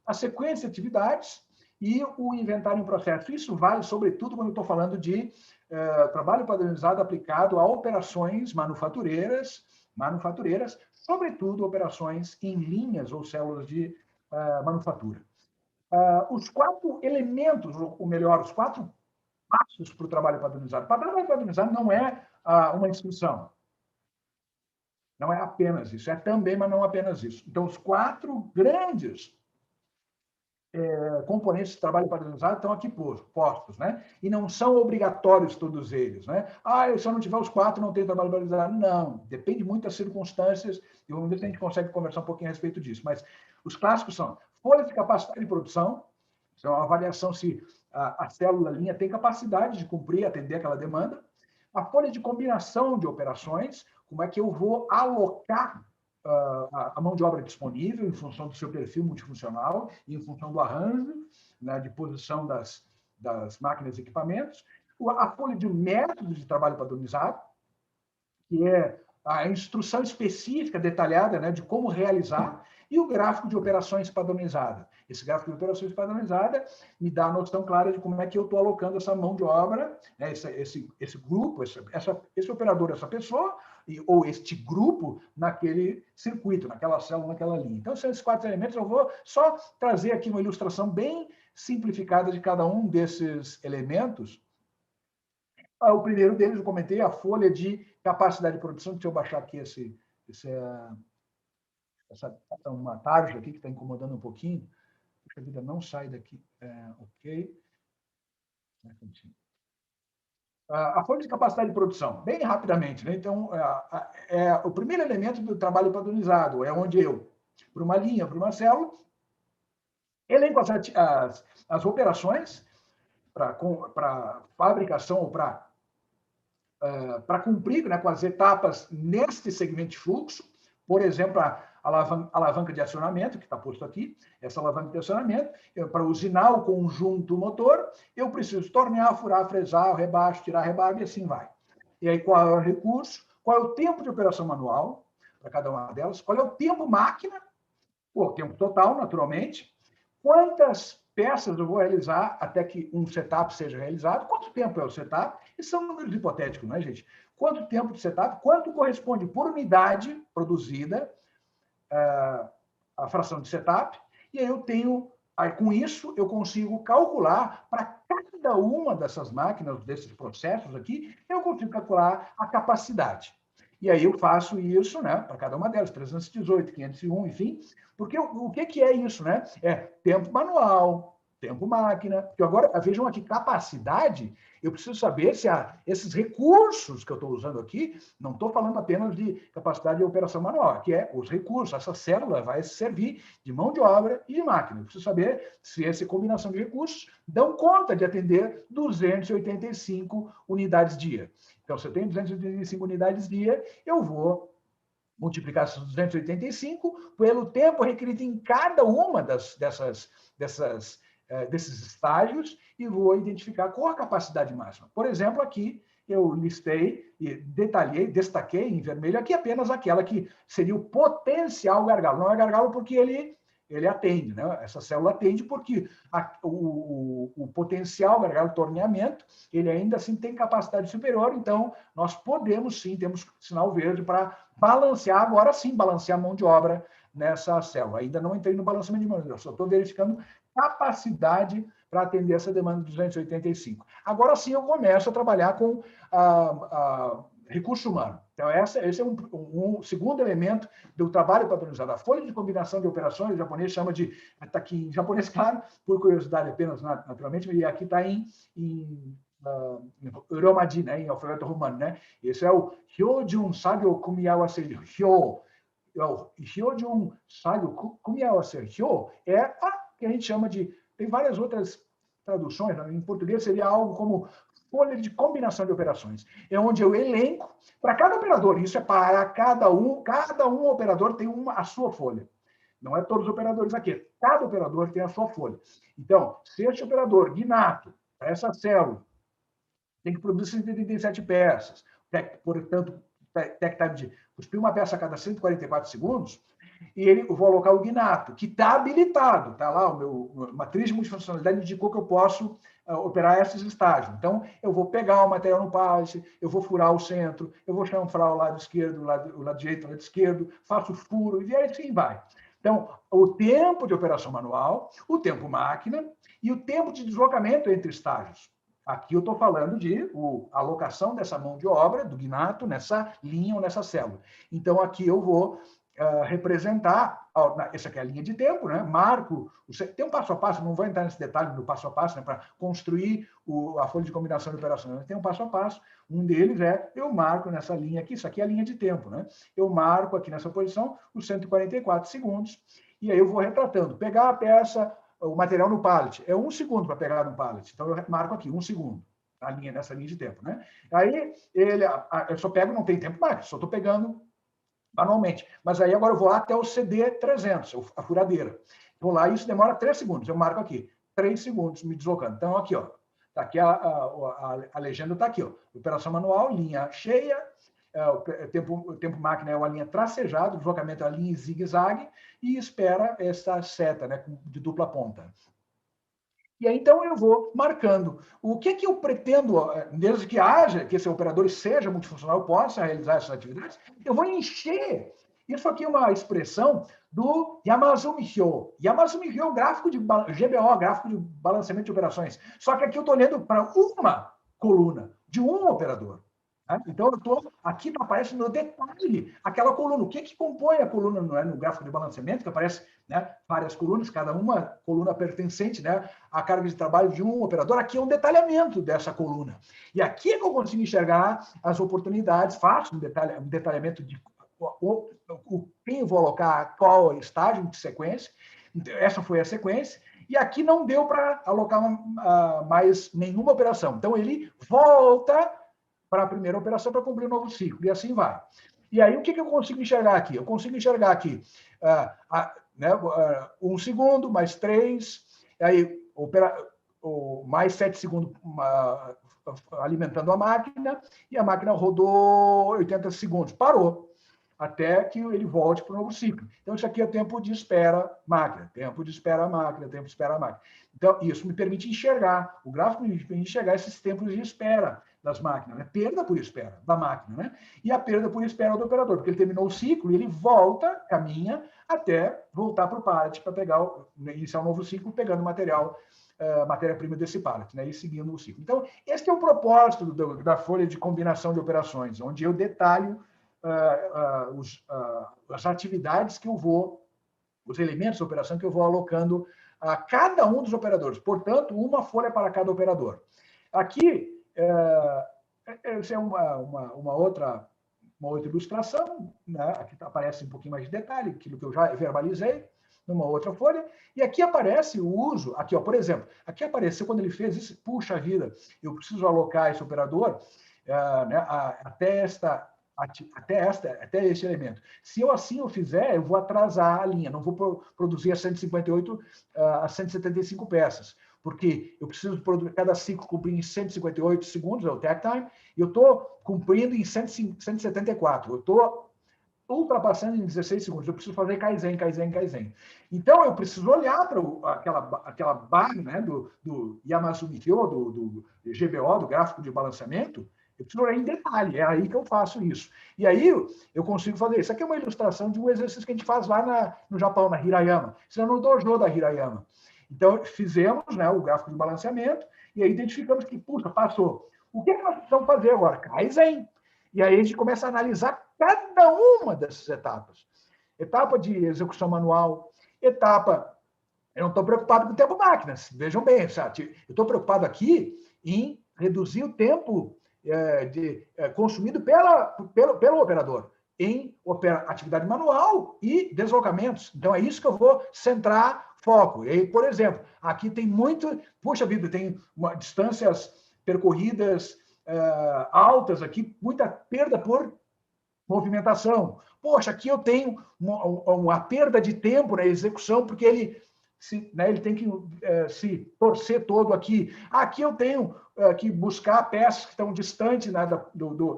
S1: a sequência de atividades e o inventário em processo. Isso vale, sobretudo, quando eu estou falando de trabalho padronizado aplicado a operações manufatureiras, sobretudo operações em linhas ou células de manufatura. Os 4 elementos, ou melhor, os 4 passos para o trabalho padronizado. O trabalho padronizado não é uma instrução. Não é apenas isso. É também, mas não apenas isso. Então, os 4 grandes componentes de trabalho padronizado estão aqui postos, né? E não são obrigatórios todos eles, né? Se eu não tiver os 4, não tem trabalho padronizado. Não, depende muito das circunstâncias, e vamos ver se a gente consegue conversar um pouquinho a respeito disso. Mas os clássicos são folha de capacidade de produção, isso é uma avaliação se a célula-linha tem capacidade de cumprir, atender aquela demanda. A folha de combinação de operações, como é que eu vou alocar a mão de obra disponível em função do seu perfil multifuncional e em função do arranjo, né, de posição das máquinas e equipamentos. A folha de método de trabalho padronizado, que é a instrução específica, detalhada, né, de como realizar, e o gráfico de operações padronizada. Esse gráfico de operações padronizada me dá a noção clara de como é que eu estou alocando essa mão de obra, né, esse grupo, esse operador, essa pessoa, ou este grupo naquele circuito, naquela célula, naquela linha. Então, são esses 4 elementos. Eu vou só trazer aqui uma ilustração bem simplificada de cada um desses elementos. O primeiro deles, eu comentei, a folha de capacidade de produção. Deixa eu baixar aqui uma tarja aqui que está incomodando um pouquinho. Puxa vida, não sai daqui. Ok. A folha de capacidade de produção, bem rapidamente. Né? Então, o primeiro elemento do trabalho padronizado é onde eu, para uma linha, para uma célula, elenco as operações para fabricação ou para cumprir, né, com as etapas neste segmento de fluxo. Por exemplo, a alavanca de acionamento, que está posto aqui, essa alavanca de acionamento, para usinar o conjunto motor, eu preciso tornear, furar, fresar, rebaixo, tirar rebarba e assim vai. E aí, qual é o recurso? Qual é o tempo de operação manual para cada uma delas? Qual é o tempo máquina? O tempo total, naturalmente. Quantas peças eu vou realizar até que um setup seja realizado? Quanto tempo é o setup? Esses são números hipotéticos, não é, gente? Quanto tempo de setup? Quanto corresponde por unidade produzida a fração de setup? E aí eu tenho, com isso, eu consigo calcular para cada uma dessas máquinas, desses processos aqui, eu consigo calcular a capacidade. E aí eu faço isso, né, para cada uma delas, 318, 501, enfim, porque o que é isso, né? É tempo manual, tempo máquina, porque agora, vejam aqui, capacidade, eu preciso saber se esses recursos que eu estou usando aqui, não estou falando apenas de capacidade de operação manual, que é os recursos, essa célula vai servir de mão de obra e de máquina. Eu preciso saber se essa combinação de recursos dão conta de atender 285 unidades dia. Então, se eu tenho 285 unidades dia, eu vou multiplicar esses 285 pelo tempo requerido em cada uma desses estágios e vou identificar qual a capacidade máxima. Por exemplo, aqui eu listei e detalhei, destaquei em vermelho aqui apenas aquela que seria o potencial gargalo. Não é gargalo porque ele atende, né? Essa célula atende porque o potencial gargalo torneamento, ele ainda assim tem capacidade superior, então nós podemos sim, temos sinal verde para balancear, agora sim, balancear a mão de obra nessa célula. Ainda não entrei no balanceamento de mão de obra, só estou verificando capacidade para atender essa demanda de 285. Agora sim eu começo a trabalhar com recurso humano. Então, esse é um segundo elemento do trabalho padronizado. A folha de combinação de operações, o japonês chama de... Está aqui em japonês, claro, por curiosidade apenas, naturalmente, e aqui está em Romaji, né, em alfabeto romano. Né? Esse é o Hyojun Sagyo Kumiawase Hyo. O Hyojun Sagyo Kumiawase Hyo é a que a gente chama de... Tem várias outras traduções, né? Em português seria algo como folha de combinação de operações. É onde eu elenco para cada operador, isso é para cada um operador tem a sua folha. Não é todos os operadores aqui, cada operador tem a sua folha. Então, se este operador, Ginato, para essa célula, tem que produzir 137 peças, portanto, tech time de cuspir uma peça a cada 144 segundos, e eu vou alocar o Ginato, que está habilitado, está lá, o meu matriz de multifuncionalidade indicou que eu posso operar esses estágios. Então, eu vou pegar o material no pallet, eu vou furar o centro, eu vou chanfrar o lado esquerdo, o lado direito, o lado esquerdo, faço furo, e aí assim vai. Então, o tempo de operação manual, o tempo máquina e o tempo de deslocamento entre estágios. Aqui eu estou falando de alocação dessa mão de obra, do Ginato, nessa linha ou nessa célula. Então, aqui eu vou representar, essa aqui é a linha de tempo, né? Marco, tem um passo a passo, não vou entrar nesse detalhe do passo a passo, né? Para construir a folha de combinação de operações, tem um passo a passo, um deles eu marco nessa linha aqui, isso aqui é a linha de tempo, né? Eu marco aqui nessa posição os 144 segundos, e aí eu vou retratando, pegar a peça, o material no pallet, é 1 segundo para pegar no pallet, então eu marco aqui 1 segundo, nessa linha de tempo, né? Aí, eu só pego, não tem tempo mais, só estou pegando manualmente. Mas aí agora eu vou lá até o CD300, a furadeira. Vou lá e isso demora 3 segundos. Eu marco aqui, 3 segundos me deslocando. Então, aqui, ó, tá aqui a legenda está aqui, ó. Operação manual, linha cheia, o tempo máquina é uma linha tracejada, o deslocamento é a linha zigue-zague, e espera essa seta, né, de dupla ponta. E aí, então, eu vou marcando. O que eu pretendo, desde que que esse operador seja multifuncional, possa realizar essas atividades, eu vou encher. Isso aqui é uma expressão do Yamazumi-Hyo. Yamazumi-Hyo é um gráfico de GBO, gráfico de balanceamento de operações. Só que aqui eu estou olhando para uma coluna de um operador. Então, aqui não aparece no detalhe aquela coluna. O que compõe a coluna no gráfico de balanceamento, que aparece, né, várias colunas, cada uma coluna pertencente, né, à carga de trabalho de um operador. Aqui é um detalhamento dessa coluna. E aqui é que eu consigo enxergar as oportunidades, faço um detalhamento de quem eu vou alocar, qual estágio de sequência. Essa foi a sequência. E aqui não deu para alocar mais nenhuma operação. Então, ele volta para a primeira operação para cumprir um novo ciclo, e assim vai. E aí, o que eu consigo enxergar aqui? Eu consigo enxergar aqui 1 segundo, mais 3, aí mais 7 segundos alimentando a máquina, e a máquina rodou 80 segundos, parou, até que ele volte para o novo ciclo. Então, isso aqui é tempo de espera máquina, tempo de espera máquina, tempo de espera máquina. Então, isso me permite enxergar, o gráfico me permite enxergar esses tempos de espera das máquinas, né? Perda por espera da máquina, né? E a perda por espera do operador, porque ele terminou o ciclo e ele volta, caminha, até voltar para o pallet para iniciar um novo ciclo, pegando matéria-prima desse pallet, né? E seguindo o ciclo. Então, esse é o propósito da folha de combinação de operações, onde eu detalho as atividades que eu vou os elementos de operação que eu vou alocando a cada um dos operadores. Portanto, uma folha para cada operador. Aqui, essa é uma outra ilustração, né? Aqui aparece um pouquinho mais de detalhe, aquilo que eu já verbalizei, numa outra folha, e aqui aparece o uso, aqui, ó, por exemplo, aqui apareceu quando ele fez isso, puxa vida, eu preciso alocar esse operador né, até este elemento. Se eu assim o fizer, eu vou atrasar a linha, não vou produzir a 158 a 175 peças, porque eu preciso produzir cada ciclo cumprir em 158 segundos, é o takt time, e eu estou cumprindo em 174. Eu estou ultrapassando em 16 segundos. Eu preciso fazer Kaizen, Kaizen, Kaizen. Então, eu preciso olhar para aquela barra, né, do Yamazumi Kyo, do GBO, do gráfico de balanceamento. Eu preciso olhar em detalhe. É aí que eu faço isso. E aí, eu consigo fazer isso. Aqui é uma ilustração de um exercício que a gente faz lá no Japão, na Hirayama. Isso é no dojo da Hirayama. Então, fizemos, né, o gráfico de balanceamento e aí identificamos que, puxa, passou. O que nós precisamos fazer agora? Kaizen. E aí a gente começa a analisar cada uma dessas etapas. Etapa de execução manual, etapa... Eu não estou preocupado com o tempo máquinas, vejam bem, sabe? Eu estou preocupado aqui em reduzir o tempo consumido pelo operador em atividade manual e deslocamentos. Então, é isso que eu vou centrar foco. E aí, por exemplo, aqui tem muito... Puxa vida, tem distâncias percorridas altas aqui, muita perda por movimentação. Poxa, aqui eu tenho uma perda de tempo na execução, porque ele tem que se torcer todo aqui. Aqui eu tenho que buscar peças que estão distantes, né,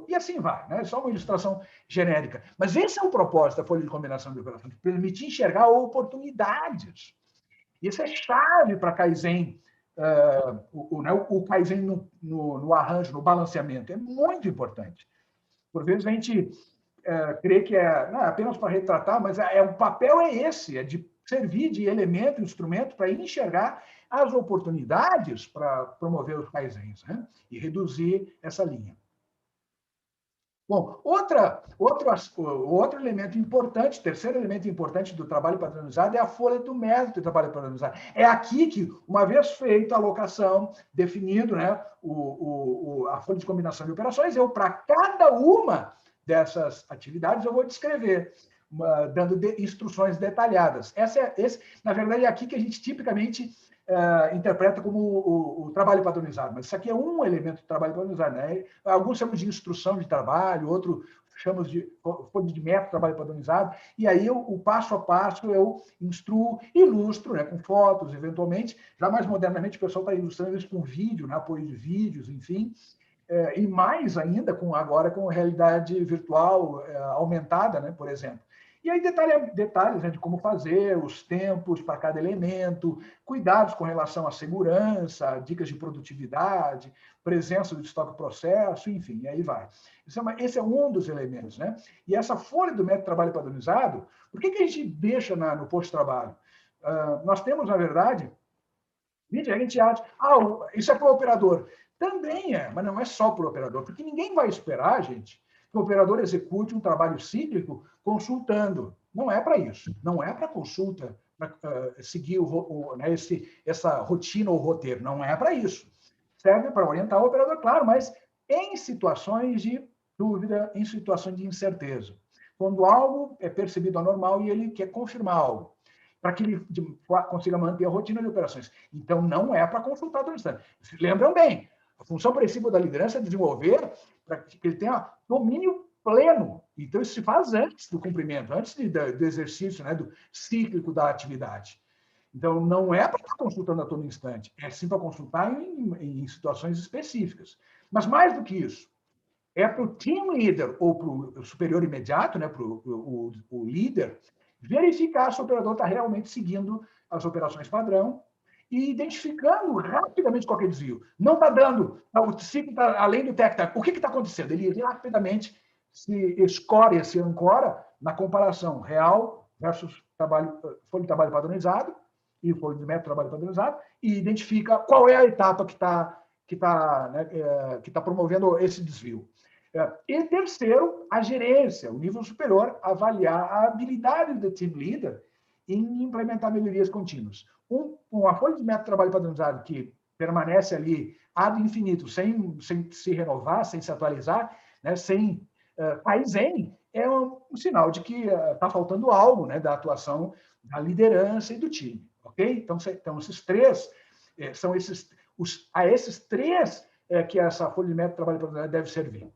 S1: e assim vai, né? Só uma ilustração genérica. Mas esse é o propósito da folha de combinação de operação, permitir enxergar oportunidades. Isso é chave para Kaizen, o Kaizen no arranjo, no balanceamento. É muito importante. Por vezes a gente crê que não é apenas para retratar, mas o papel é esse, é de servir de elemento, instrumento para enxergar as oportunidades para promover os Kaizens, né? E reduzir essa linha. Bom, outro elemento importante, terceiro elemento importante do trabalho padronizado é a folha do método de trabalho padronizado. É aqui que, uma vez feita a alocação, definido, né, a folha de combinação de operações, para cada uma dessas atividades eu vou descrever, dando instruções detalhadas. Na verdade, é aqui que a gente tipicamente interpreta como o trabalho padronizado, mas isso aqui é um elemento do trabalho padronizado, né? Alguns chamam de instrução de trabalho, outros chamam de folha de método de trabalho padronizado, e aí o passo a passo eu instruo, ilustro, né, com fotos, eventualmente. Já mais modernamente o pessoal está ilustrando isso com vídeo, né, apoio de vídeos, enfim, e mais ainda agora com realidade virtual aumentada, né, por exemplo. E aí detalhes, né, de como fazer, os tempos para cada elemento, cuidados com relação à segurança, dicas de produtividade, presença do estoque processo, enfim, e aí vai. Esse é um dos elementos, né? E essa folha do método de trabalho padronizado, por que a gente deixa no posto de trabalho? Nós temos, na verdade, a gente acha, isso é para o operador. Também mas não é só para o operador, porque ninguém vai esperar, gente, que o operador execute um trabalho cíclico consultando. Não é para isso. Não é para consulta, para seguir essa rotina ou roteiro. Não é para isso. Serve para orientar o operador, claro, mas em situações de dúvida, em situações de incerteza. Quando algo é percebido anormal e ele quer confirmar algo, para que ele consiga manter a rotina de operações. Então, não é para consultar todo instante. Lembram bem, a função princípio da liderança é desenvolver para que ele tenha domínio pleno. Então, isso se faz antes do cumprimento, antes do exercício, né, do cíclico da atividade. Então, não é para estar consultando a todo instante, é sim para consultar em situações específicas. Mas, mais do que isso, é para o team leader ou para o superior imediato, né, para o líder, verificar se o operador está realmente seguindo as operações padrão e identificando rapidamente qualquer desvio. Não está dando, o ciclo está além do takt time. O que está acontecendo? Ele rapidamente se ancora na comparação real versus folha de trabalho padronizado e folha de método de trabalho padronizado e identifica qual é a etapa que está promovendo esse desvio. E terceiro, a gerência, o nível superior, avaliar a habilidade do team leader em implementar melhorias contínuas. Uma folha de método de trabalho padronizado que permanece ali ad infinito, sem se renovar, sem se atualizar, né, sem Kaizen, é um sinal de que está faltando algo, né, da atuação da liderança e do time. Ok? Então esses três são a esses três que essa folha de método de trabalho padronizado deve servir.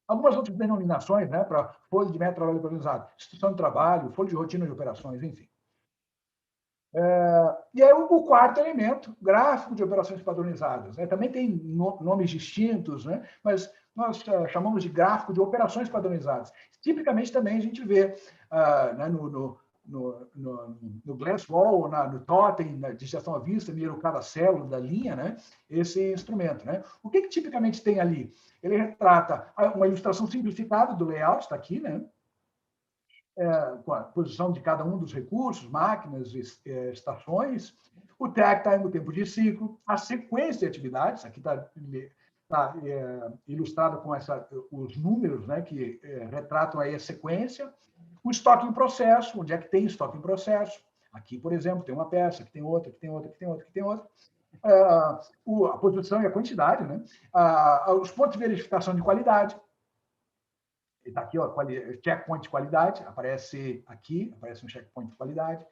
S1: Algumas outras denominações, né, para folha de método de trabalho padronizado, instrução de trabalho, folha de rotina de operações, enfim. E aí o quarto elemento, gráfico de operações padronizadas. Né? Também tem nomes distintos, né? Mas nós chamamos de gráfico de operações padronizadas. Tipicamente também a gente vê né, no Glasswall, no Totem, de gestão à vista, mira cada célula da linha, né? Esse instrumento. Né? O que tipicamente tem ali? Ele retrata uma ilustração simplificada do layout, está aqui, né? Com a posição de cada um dos recursos, máquinas, estações, o tag time, o tempo de ciclo, a sequência de atividades, aqui está ilustrado com os números, né, que retratam aí a sequência, o estoque em processo, onde é que tem estoque em processo, aqui, por exemplo, tem uma peça, aqui tem outra, aqui tem outra, aqui tem outra, aqui tem outra, a posição e a quantidade, né, os pontos de verificação de qualidade. Está aqui, ó, checkpoint de qualidade, aparece aqui, aparece um checkpoint de qualidade.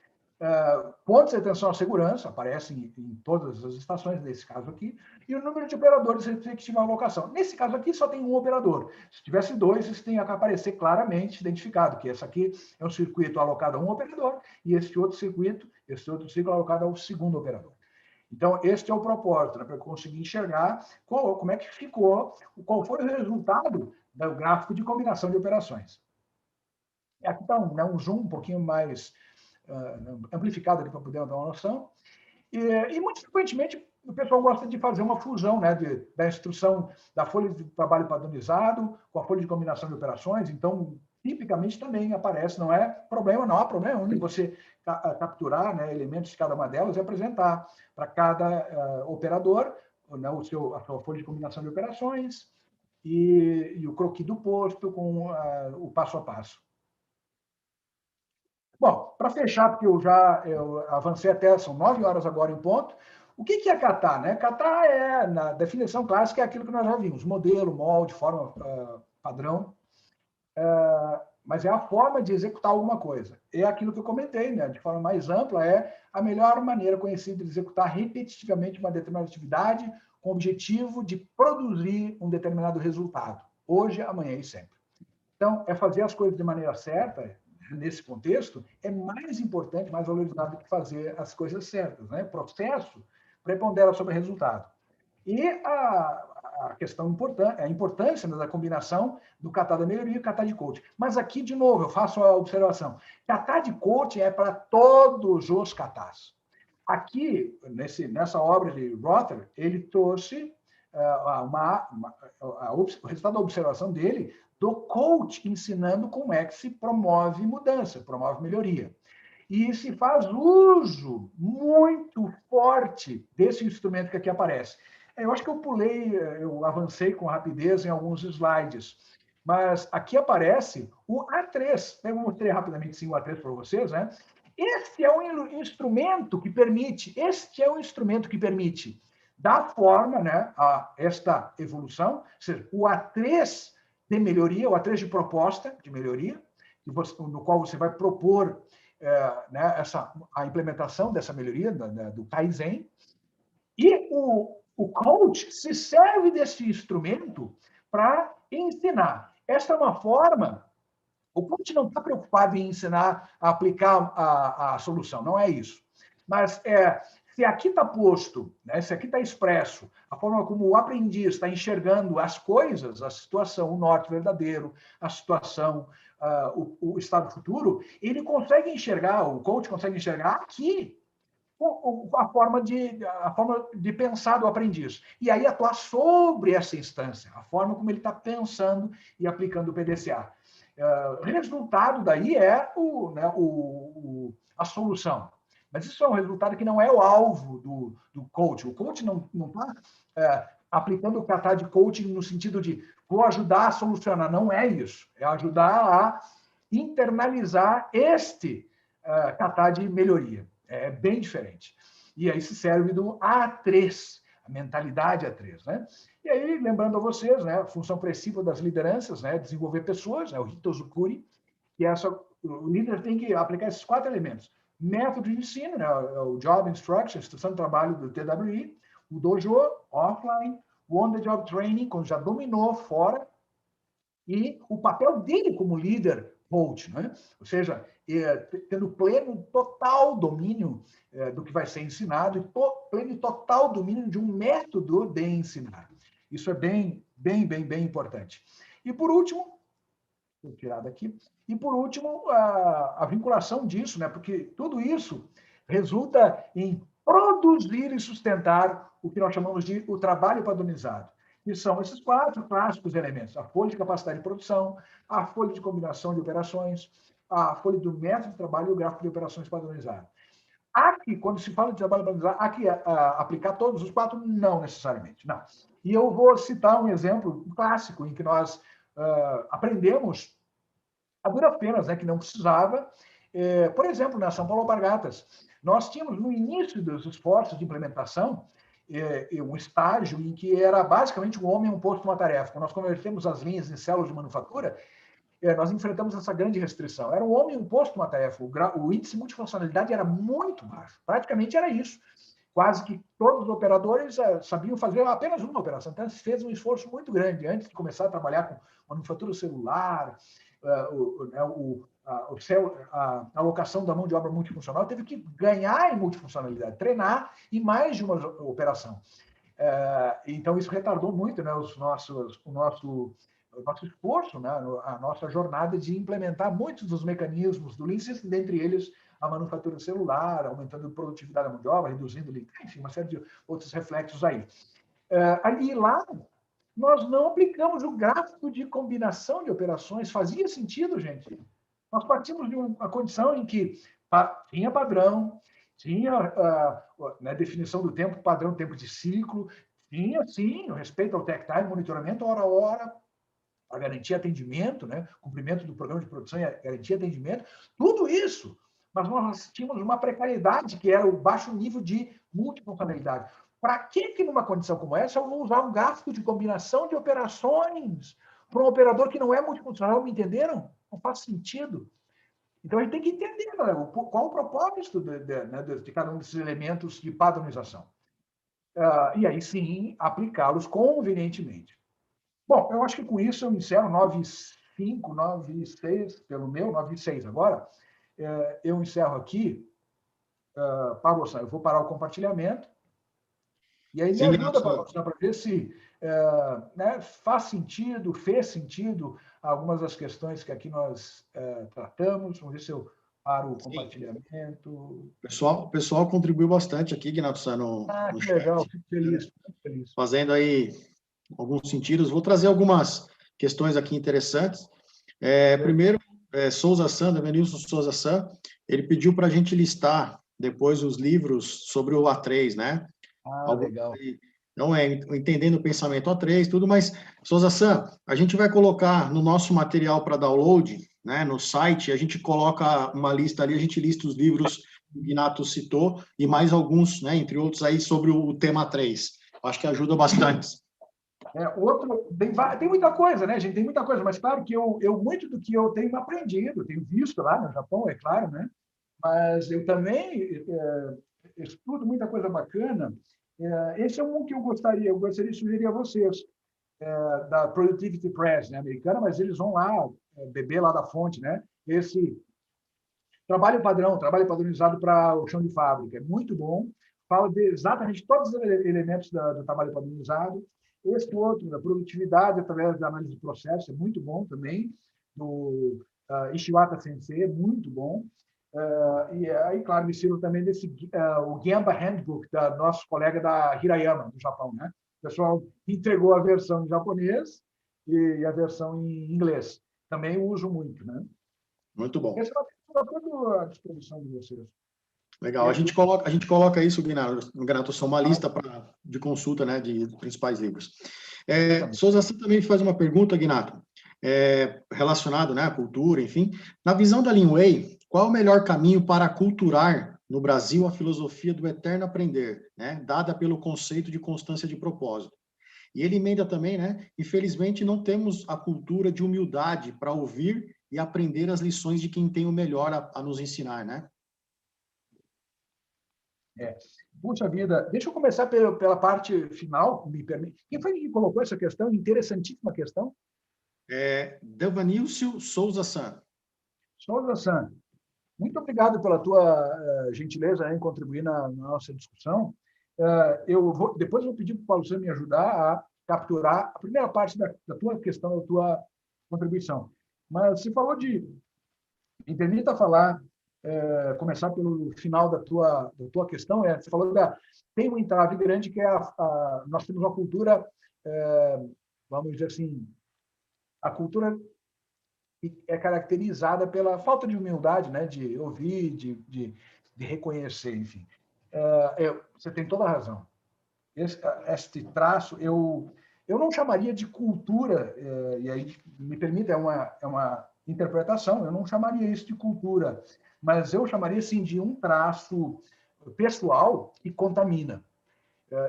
S1: Pontos de atenção à segurança, aparecem em todas as estações, nesse caso aqui, e o número de operadores respectivo à alocação. Nesse caso aqui, só tem um operador. Se tivesse dois, isso tem que aparecer claramente identificado, que esse aqui é um circuito alocado a um operador, e esse outro ciclo alocado ao segundo operador. Então, este é o propósito, né, para eu conseguir enxergar como é que ficou, qual foi o resultado do gráfico de combinação de operações. Aqui está um zoom um pouquinho mais amplificado para poder dar uma noção. E, muito frequentemente, o pessoal gosta de fazer uma fusão, né, da instrução da folha de trabalho padronizado com a folha de combinação de operações. Então, tipicamente também aparece, não há problema em você capturar, né, elementos de cada uma delas e apresentar para cada operador, né, a sua folha de combinação de operações e o croquis do posto com o passo a passo. Bom, para fechar, porque eu avancei até, são 9 horas agora em ponto, o que é kata? Né? Kata na definição clássica, é aquilo que nós já vimos, modelo, molde, forma padrão, mas é a forma de executar alguma coisa. É aquilo que eu comentei, né? De forma mais ampla, é a melhor maneira conhecida de executar repetitivamente uma determinada atividade com o objetivo de produzir um determinado resultado, hoje, amanhã e sempre. Então, fazer as coisas de maneira certa, nesse contexto, é mais importante, mais valorizado do que fazer as coisas certas. Né? O processo prepondera sobre o resultado. E a questão importante, a importância da combinação do kata da melhoria e kata de coaching. Mas aqui, de novo, eu faço a observação. Kata de coaching é para todos os katas. Aqui, nessa obra de Rother, ele trouxe o resultado da observação dele do coach ensinando como é que se promove mudança, promove melhoria. E se faz uso muito forte desse instrumento que aqui aparece. Eu acho que eu avancei com rapidez em alguns slides, mas aqui aparece o A3. Eu mostrei rapidamente sim, o A3 para vocês, né? Este é um instrumento que permite, dar forma, né, a esta evolução, ou seja, o A3 de melhoria, o A3 de proposta de melhoria, no qual você vai propor né, a implementação dessa melhoria, do Kaizen, e o coach se serve desse instrumento para ensinar. Esta é uma forma. O coach não está preocupado em ensinar a aplicar a solução, não é isso. Mas se aqui está posto, né, se aqui está expresso a forma como o aprendiz está enxergando as coisas, a situação, o norte verdadeiro, a situação, o estado futuro, ele consegue enxergar, o coach consegue enxergar aqui a forma de pensar do aprendiz. E aí atuar sobre essa instância, a forma como ele está pensando e aplicando o PDCA. O resultado daí é a solução. Mas isso é um resultado que não é o alvo do coach. O coach não está aplicando o kata de coaching no sentido de vou ajudar a solucionar. Não é isso. É ajudar a internalizar catar de melhoria. É bem diferente. E aí se serve do A3, a mentalidade A3, né? E aí, lembrando a vocês, né, a função principal das lideranças, né, desenvolver pessoas, né, o Hitozukuri, que é o líder tem que aplicar esses 4 elementos. Método de ensino, né, o Job Instruction, instrução de trabalho do TWI, o Dojo, offline, o On-the-Job Training, quando já dominou fora, e o papel dele como líder coach, né? Ou seja, tendo pleno, total domínio do que vai ser ensinado e pleno e total domínio de um método de ensinar. Isso é bem importante. E por último, vou tirar daqui, e por último, a vinculação disso, né? Porque tudo isso resulta em produzir e sustentar o que nós chamamos de o trabalho padronizado. E são esses 4 clássicos elementos: a folha de capacidade de produção, a folha de combinação de operações, a folha do método de trabalho e o gráfico de operações padronizado. Aqui, quando se fala de trabalho padronizado, aqui aplicar todos os 4? Não necessariamente, não. E eu vou citar um exemplo clássico em que nós aprendemos a duras penas, né, que não precisava. Por exemplo, na São Paulo Alpargatas, nós tínhamos no início dos esforços de implementação um estágio em que era basicamente um homem um posto uma tarefa. Quando nós convertemos as linhas em células de manufatura, nós enfrentamos essa grande restrição. Era um homem um posto uma tarefa. O índice de multifuncionalidade era muito baixo. Praticamente era isso. Quase que todos os operadores sabiam fazer apenas uma operação. Então, se fez um esforço muito grande antes de começar a trabalhar com manufatura celular, a alocação da mão de obra multifuncional, teve que ganhar em multifuncionalidade, treinar em mais de uma operação. Então, isso retardou muito, né, o nosso esforço, né, a nossa jornada de implementar muitos dos mecanismos do Lean System, dentre eles a manufatura celular, aumentando a produtividade da mão de obra, reduzindo, enfim, uma série de outros reflexos aí. E lá, nós não aplicamos o gráfico de combinação de operações. Fazia sentido, gente? Nós partimos de uma condição em que tinha padrão, tinha definição do tempo, padrão, tempo de ciclo, tinha, sim, o respeito ao tech time, monitoramento hora a hora, a garantir atendimento, né? Cumprimento do programa de produção e a garantir atendimento, tudo isso. Mas nós tínhamos uma precariedade que era o baixo nível de multifuncionalidade. Para que numa condição como essa, eu vou usar um gráfico de combinação de operações para um operador que não é multifuncional? Me entenderam? Não faz sentido. Então, a gente tem que entender, né, qual o propósito de cada um desses elementos de padronização. E aí, sim, aplicá-los convenientemente. Bom, eu acho que com isso eu encerro 9.5, 9.6, pelo meu, 9.6 agora. Eu encerro aqui. Paulo, eu vou parar o compartilhamento. E aí me ajuda, Paulo, para ver se faz sentido, fez sentido algumas das questões que aqui nós tratamos. Vamos ver se eu paro o compartilhamento.
S2: O pessoal contribuiu bastante aqui, Ignato, no
S1: que legal, fico feliz.
S2: Fazendo aí alguns sentidos. Vou trazer algumas questões aqui interessantes. Primeiro, Souza San, Evanilson Souza San, ele pediu para a gente listar depois os livros sobre o A3, né?
S1: Legal.
S2: Não entendendo o pensamento A3, tudo, mas, Souza San, a gente vai colocar no nosso material para download, né, no site, a gente coloca uma lista ali, a gente lista os livros que o Ignato citou e mais alguns, né, entre outros aí, sobre o tema 3. Acho que ajuda bastante.
S1: Tem muita coisa, né, gente? Tem muita coisa, mas claro que eu muito do que eu tenho aprendido, tenho visto lá no Japão, é claro, né? Mas eu também estudo muita coisa bacana. Esse é um que eu gostaria de sugerir a vocês, da Productivity Press, né, americana, mas eles vão lá beber lá da fonte, né? Esse trabalho padronizado para o chão de fábrica, é muito bom. Fala de exatamente todos os elementos do trabalho padronizado. Esse outro, da produtividade através da análise de processo, é muito bom também, do Ishiwata Sensei, é muito bom. E aí, claro, me sirvo também o Gemba Handbook, da nosso colega da Hirayama, do Japão, né? O pessoal entregou a versão em japonês e a versão em inglês. Também uso muito, né?
S2: Muito bom.
S1: Esse está tudo à disposição de vocês.
S2: Legal. A gente coloca isso, Ignato, só uma lista de consulta, né, de principais livros. Souza San também faz uma pergunta, Ignato, relacionado, né, à cultura, enfim. Na visão da Lean Way, Qual é o melhor caminho para aculturar no Brasil a filosofia do eterno aprender, né? Dada pelo conceito de constância de propósito? E ele emenda também, né? Infelizmente, não temos a cultura de humildade para ouvir e aprender as lições de quem tem o melhor a nos ensinar, né?
S1: Puxa vida, deixa eu começar pela parte final, me permite. Quem foi que colocou essa questão? Interessantíssima questão.
S2: Devanilcio Souza San.
S1: Souza San, muito obrigado pela tua gentileza em contribuir na nossa discussão. Depois eu vou pedir para o Paulo San me ajudar a capturar a primeira parte da tua questão, da tua contribuição. Mas você falou me permita falar, começar pelo final da tua questão. Você falou tem um entrave grande que é nós temos uma cultura, vamos dizer assim, a cultura é caracterizada pela falta de humildade, né, de ouvir, de reconhecer, enfim. Você tem toda a razão. Este traço, eu não chamaria de cultura, e aí me permita, é uma interpretação, eu não chamaria isso de cultura, mas eu chamaria, sim, de um traço pessoal que contamina.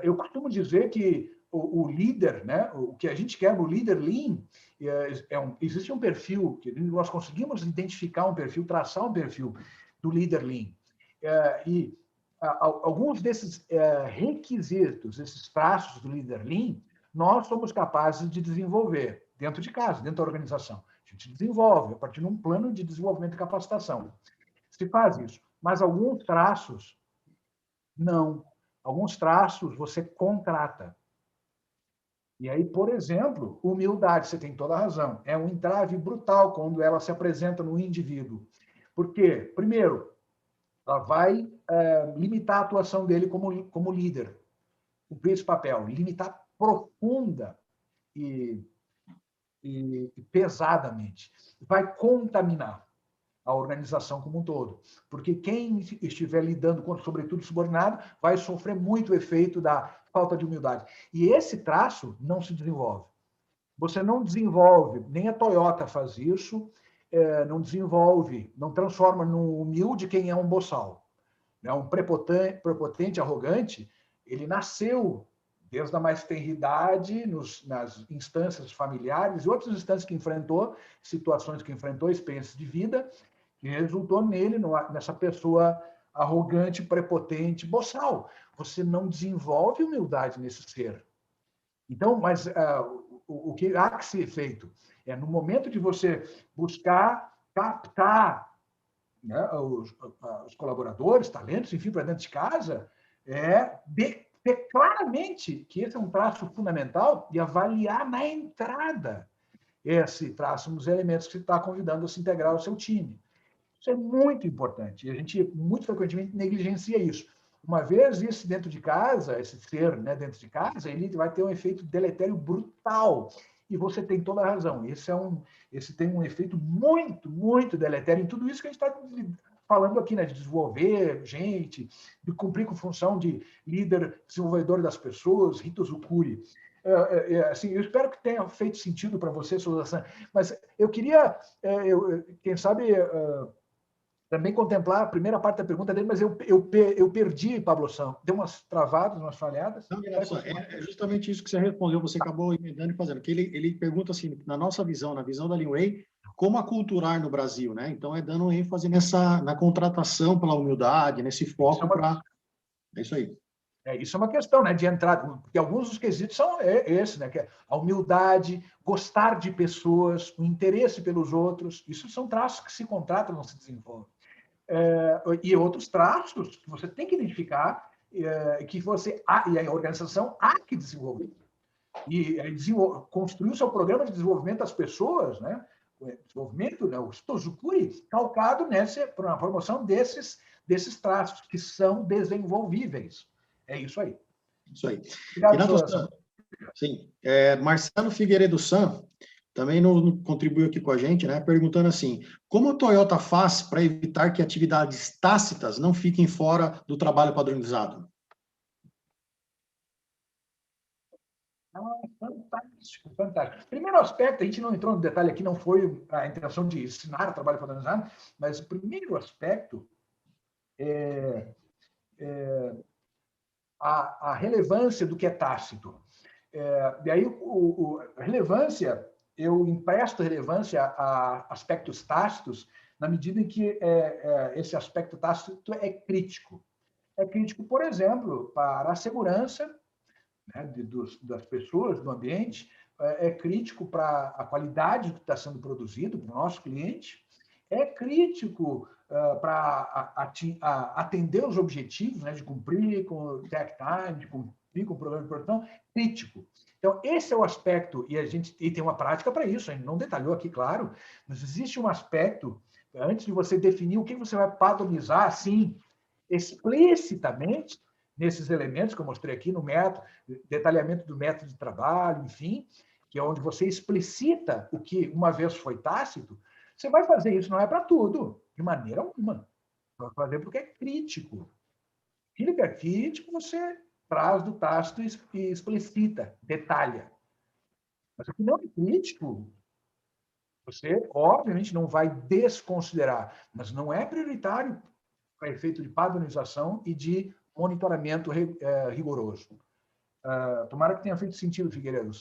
S1: Eu costumo dizer que o líder, né, o que a gente quer no líder Lean, existe um perfil, que nós conseguimos identificar um perfil, traçar um perfil do líder Lean. E alguns desses requisitos, esses traços do líder Lean, nós somos capazes de desenvolver dentro de casa, dentro da organização. A gente desenvolve a partir de um plano de desenvolvimento e capacitação. Se faz isso. Mas alguns traços, não. Alguns traços você contrata. E aí, por exemplo, humildade, você tem toda a razão. É um entrave brutal quando ela se apresenta no indivíduo. Por quê? Primeiro, ela vai limitar a atuação dele como líder. Cumprir esse papel. Limitar profunda e pesadamente. Vai contaminar a organização como um todo. Porque quem estiver lidando com, sobretudo, subordinado, vai sofrer muito o efeito da falta de humildade. E esse traço não se desenvolve. Você não desenvolve, nem a Toyota faz isso, não desenvolve, não transforma num humilde quem é um boçal. Um prepotente, arrogante, ele nasceu desde a mais tenra idade, nas instâncias familiares e outras instâncias que enfrentou, situações que enfrentou, experiências de vida, que resultou nele, nessa pessoa arrogante, prepotente, boçal. Você não desenvolve humildade nesse ser. Então, mas o que há que ser feito é, no momento de você buscar captar, né, os colaboradores, talentos, enfim, para dentro de casa, ter claramente que esse é um traço fundamental e avaliar na entrada esse traço nos elementos que você está convidando a se integrar ao seu time. Isso é muito importante. E a gente, muito frequentemente, negligencia isso. Uma vez isso dentro de casa, esse ser, né, dentro de casa, ele vai ter um efeito deletério brutal. E você tem toda a razão. Esse tem um efeito muito, muito deletério em tudo isso que a gente está falando aqui, né, de desenvolver gente, de cumprir com função de líder, desenvolvedor das pessoas, ritos ukuri. Assim, eu espero que tenha feito sentido para você, Souza San, mas eu queria, quem sabe, também contemplar a primeira parte da pergunta dele, mas eu perdi, Pablo San. Deu umas travadas, umas falhadas.
S2: Não, é justamente isso que você respondeu, você acabou emendando e fazendo, que ele pergunta assim, na nossa visão, na visão da Leanway, como aculturar no Brasil, né? Então, dando ênfase na contratação pela humildade, nesse foco para... É isso aí.
S1: Isso é uma questão, né, de entrada, porque alguns dos quesitos são esse, né, que é a humildade, gostar de pessoas, o interesse pelos outros, isso são traços que se contratam, não se desenvolvem. E outros traços que você tem que identificar, que e a organização há que desenvolver. E construir o seu programa de desenvolvimento das pessoas, né, desenvolvimento, né, o Tozukuri, calcado na promoção desses traços que são desenvolvíveis. É isso aí.
S2: Isso aí.
S1: Obrigado,
S2: sim. Marcelo Figueiredo San também contribuiu aqui com a gente, né, perguntando assim, como a Toyota faz para evitar que atividades tácitas não fiquem fora do trabalho padronizado?
S1: Fantástico, fantástico. Primeiro aspecto, a gente não entrou no detalhe aqui, não foi a intenção de ensinar trabalho padronizado, mas o primeiro aspecto é a relevância do que é tácito. E aí, a relevância, eu empresto relevância a aspectos tácitos na medida em que esse aspecto tácito é crítico. É crítico, por exemplo, para a segurança, né, das pessoas, do ambiente, é crítico para a qualidade do que está sendo produzido para o nosso cliente, é crítico para atender os objetivos, né, de cumprir com o tech time, de cumprir com o programa de produção, crítico. Então, esse é o aspecto, e tem uma prática para isso, a gente não detalhou aqui, claro, mas existe um aspecto, antes de você definir o que você vai padronizar, assim, explicitamente, nesses elementos que eu mostrei aqui no método, detalhamento do método de trabalho, enfim, que é onde você explicita o que uma vez foi tácito, você vai fazer isso, não é para tudo, de maneira alguma. Vai fazer porque é crítico. Aquilo que é crítico, você traz do tácito e explicita, detalha. Mas o que não é crítico, você, obviamente, não vai desconsiderar, mas não é prioritário para efeito de padronização e de monitoramento rigoroso. Tomara que tenha feito sentido, Figueiredo.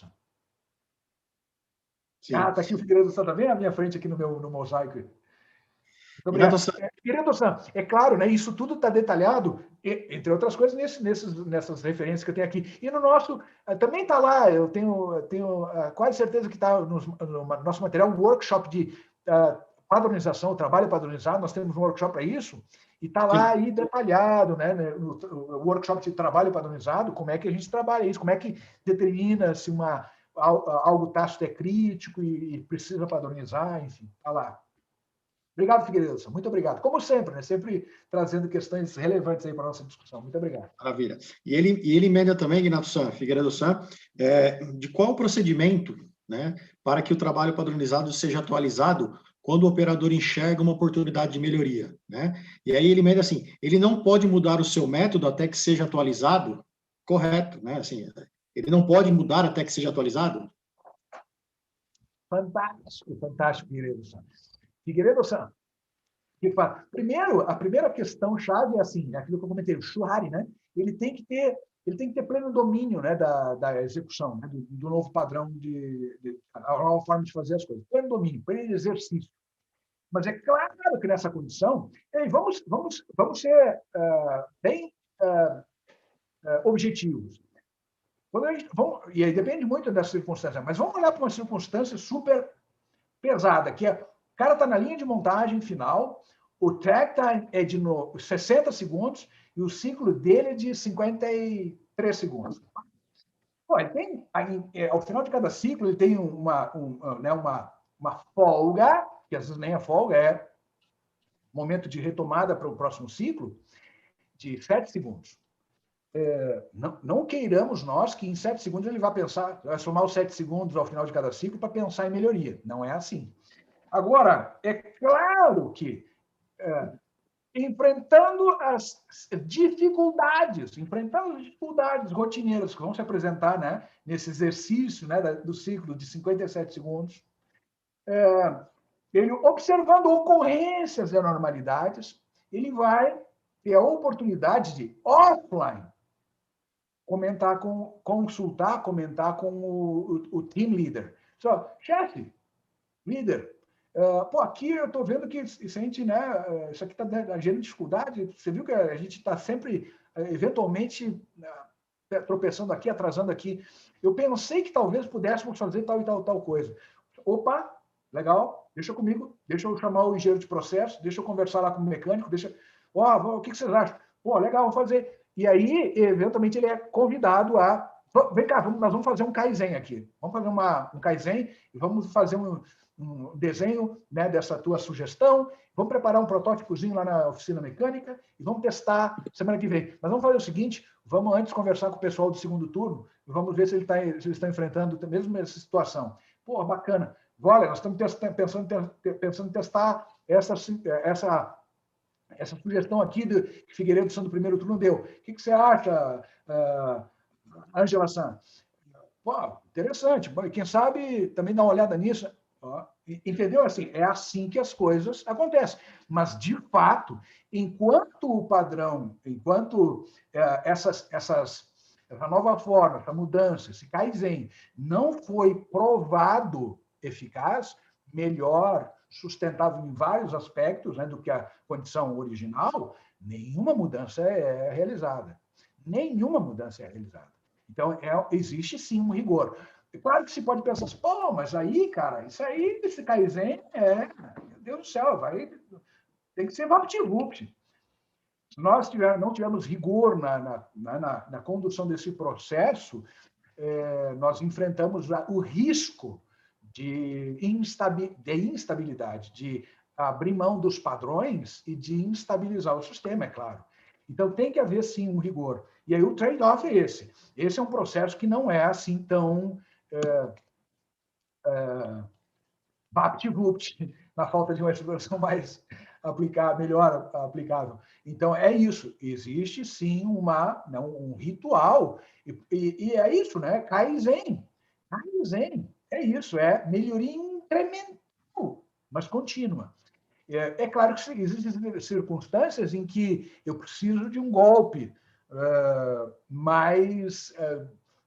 S1: Está aqui o Figueiredo, está vendo à minha frente aqui no mosaico. Figueiredo, é claro, né, isso tudo está detalhado, entre outras coisas, nessas referências que eu tenho aqui. E no nosso, também está lá, eu tenho quase certeza que está no nosso material, um workshop de padronização, trabalho padronizado, nós temos um workshop para isso, e está lá aí detalhado, né, no workshop de trabalho padronizado, como é que a gente trabalha isso, como é que determina se algo tácito é crítico e precisa padronizar, enfim, está lá. Obrigado, Figueiredo. Muito obrigado. Como sempre, né? Sempre trazendo questões relevantes aí para a nossa discussão. Muito obrigado.
S2: Maravilha. E ele emenda também, Ignato San, Figueiredo San, de qual procedimento, né, para que o trabalho padronizado seja atualizado quando o operador enxerga uma oportunidade de melhoria, né? E aí ele emenda assim, ele não pode mudar o seu método até que seja atualizado, correto, né? Assim, ele não pode mudar até que seja atualizado?
S1: Fantástico, fantástico, Figueiredo San. Figueiredo San, primeiro, a primeira questão-chave é assim, aquilo que eu comentei, o Shuhari, né? Ele tem que ter pleno domínio, né, da execução, né, do novo padrão, a nova forma de fazer as coisas. Pleno domínio, pleno exercício. Mas é claro que nessa condição, vamos ser bem objetivos. E aí depende muito dessa circunstância, mas vamos olhar para uma circunstância super pesada, que é o cara está na linha de montagem final, o track time é de 60 segundos e o ciclo dele é de 53 segundos. Pô, ele tem, ao final de cada ciclo, ele tem uma folga, que às vezes nem é folga, é momento de retomada para o próximo ciclo, de 7 segundos. Não queiramos nós que em 7 segundos ele vai somar os 7 segundos ao final de cada ciclo para pensar em melhoria. Não é assim. Agora, é claro que enfrentando as dificuldades rotineiras que vão se apresentar, né, nesse exercício, né, do ciclo de 57 segundos, ele observando ocorrências de anormalidades, ele vai ter a oportunidade de, offline, comentar com o team leader. Chefe, líder, aqui eu estou vendo que isso aqui está gerando dificuldade. Você viu que a gente está sempre, eventualmente, tropeçando aqui, atrasando aqui. Eu pensei que talvez pudéssemos fazer tal e tal coisa. Opa, legal, deixa comigo, deixa eu chamar o engenheiro de processo, deixa eu conversar lá com o mecânico, o que vocês acham? Legal, vou fazer. E aí, eventualmente, ele é convidado a... Vem cá, nós vamos fazer um Kaizen aqui. Vamos fazer um Kaizen e vamos fazer um desenho, né, dessa tua sugestão. Vamos preparar um protótipozinho lá na oficina mecânica e vamos testar semana que vem. Mas vamos fazer o seguinte, vamos antes conversar com o pessoal do segundo turno e vamos ver se eles estão enfrentando mesmo essa situação. Bacana. Olha, nós estamos pensando em testar essa sugestão aqui que Figueiredo San do primeiro turno deu. O que você acha, Ângela San? Pô, interessante. Bom, quem sabe também dá uma olhada nisso. Ó, entendeu? Assim, é assim que as coisas acontecem. Mas, de fato, enquanto o padrão, enquanto essa nova forma, essa mudança, esse Kaizen, não foi provado eficaz, melhor, sustentável em vários aspectos, né, do que a condição original, nenhuma mudança é realizada. Nenhuma mudança é realizada. Então, existe sim um rigor. É claro que se pode pensar assim, pô, mas aí, cara, isso aí, esse Kaizen, meu Deus do céu, tem que ser VaptVupt. Se nós não tivermos rigor na condução desse processo, nós enfrentamos o risco de instabilidade, de abrir mão dos padrões e de instabilizar o sistema, é claro. Então, tem que haver, sim, um rigor. E aí o trade-off é esse. Esse é um processo que não é assim tão VaptVupt, na falta de uma expressão mais melhor aplicável. Então, é isso. Existe, sim, um ritual. E é isso, né? Kaizen. Kaizen. É isso. É melhoria incremental, mas contínua. É claro que existem circunstâncias em que eu preciso de um golpe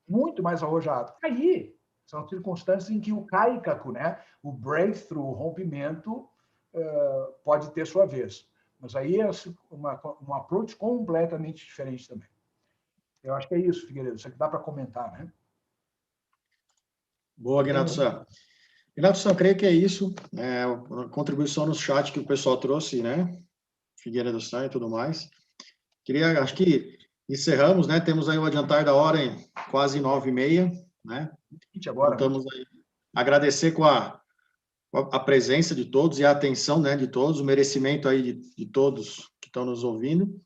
S1: muito mais arrojado. Aí, são circunstâncias em que o kaikaku, né, o breakthrough, o rompimento, pode ter sua vez. Mas aí é um approach completamente diferente também. Eu acho que é isso, Figueiredo. Isso aqui dá para comentar, né?
S2: Boa, Guinato-san. Guinato-san, creio que é isso. A contribuição no chat que o pessoal trouxe, né? Figueiredo-san e tudo mais. Acho que encerramos, né? Temos aí o adiantar da hora em quase 9h30, né?
S1: Agora,
S2: então, estamos aí. Agradecer com a presença de todos e a atenção, né, de todos, o merecimento aí de todos que estão nos ouvindo.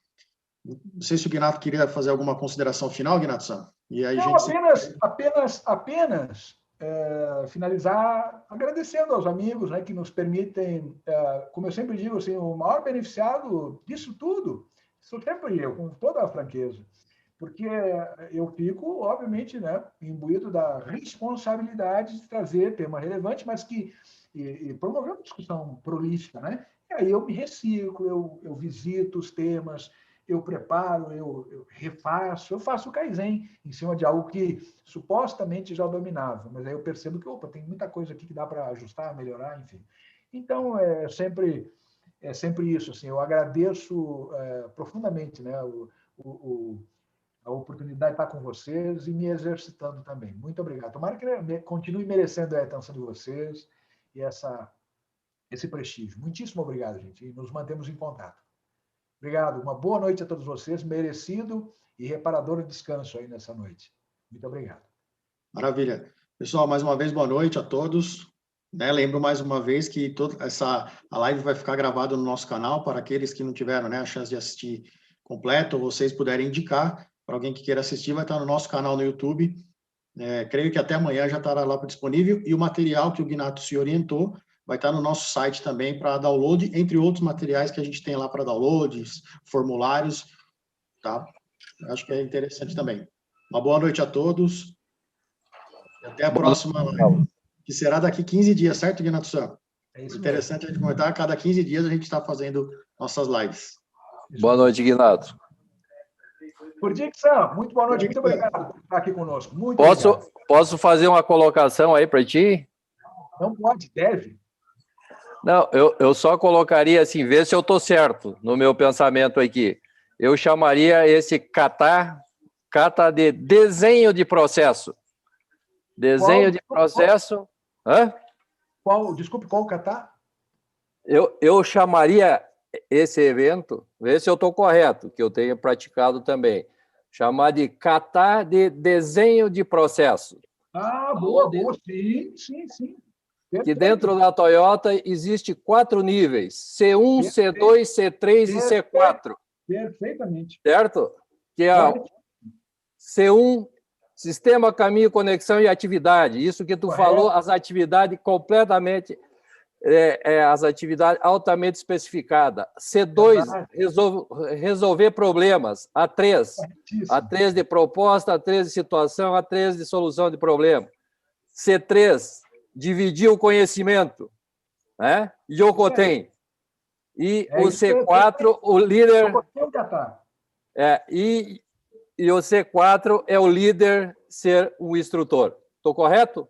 S2: Não sei se o Guinato queria fazer alguma consideração final, Guinato-san. E aí,
S1: não, apenas finalizar agradecendo aos amigos, né, que nos permitem, como eu sempre digo, assim, o maior beneficiado disso tudo sou sempre eu, com toda a franqueza, porque eu fico, obviamente, né, imbuído da responsabilidade de trazer tema relevante, mas que promover uma discussão prolífica, né? E aí eu me reciclo, eu visito os temas, eu preparo, eu refaço, eu faço o Kaizen em cima de algo que supostamente já dominava, mas aí eu percebo que, opa, tem muita coisa aqui que dá para ajustar, melhorar, enfim. Então, é sempre isso, assim, eu agradeço profundamente, né, a oportunidade de estar com vocês e me exercitando também. Muito obrigado. Tomara que continue merecendo a atenção de vocês e esse prestígio. Muitíssimo obrigado, gente, e nos mantemos em contato. Obrigado. Uma boa noite a todos vocês, merecido e reparador descanso aí nessa noite. Muito obrigado.
S2: Maravilha. Pessoal, mais uma vez, boa noite a todos. Né, lembro mais uma vez que a live vai ficar gravada no nosso canal para aqueles que não tiveram, né, a chance de assistir completo, ou vocês puderem indicar para alguém que queira assistir, vai estar no nosso canal no YouTube. Creio que até amanhã já estará lá disponível, e o material que o Guinato se orientou vai estar no nosso site também para download, entre outros materiais que a gente tem lá para downloads, formulários, tá? Acho que é interessante também. Uma boa noite a todos. Até a próxima live, que será daqui 15 dias, certo, Guinato-san? É isso interessante mesmo. A gente comentar, a cada 15 dias a gente está fazendo nossas lives.
S4: Boa noite, Guinato.
S1: Burdick-san, muito boa noite, muito obrigado por estar aqui conosco. Muito obrigado.
S4: Posso fazer uma colocação aí para ti?
S1: Não pode, deve.
S4: Não, eu só colocaria assim, ver se eu estou certo no meu pensamento aqui. Eu chamaria esse kata de desenho de processo. Desenho de processo... Hã?
S1: Desculpe, qual kata?
S4: Eu chamaria esse evento, ver se eu estou correto, que eu tenho praticado também, chamar de kata de desenho de processo.
S1: Boa, sim.
S4: Que dentro da Toyota existe 4 níveis, C1, C2, C3 e C4.
S1: Perfeitamente.
S4: Certo? Que é C1, sistema, caminho, conexão e atividade. Isso que tu falou, as atividades completamente as atividades altamente especificadas. C2, resolver problemas. A3, A3 de proposta, A3 de situação, A3 de solução de problema. C3, dividir o conhecimento, né? Yokoten. E o C4, o líder... E o C4 é o líder ser um instrutor. Estou correto?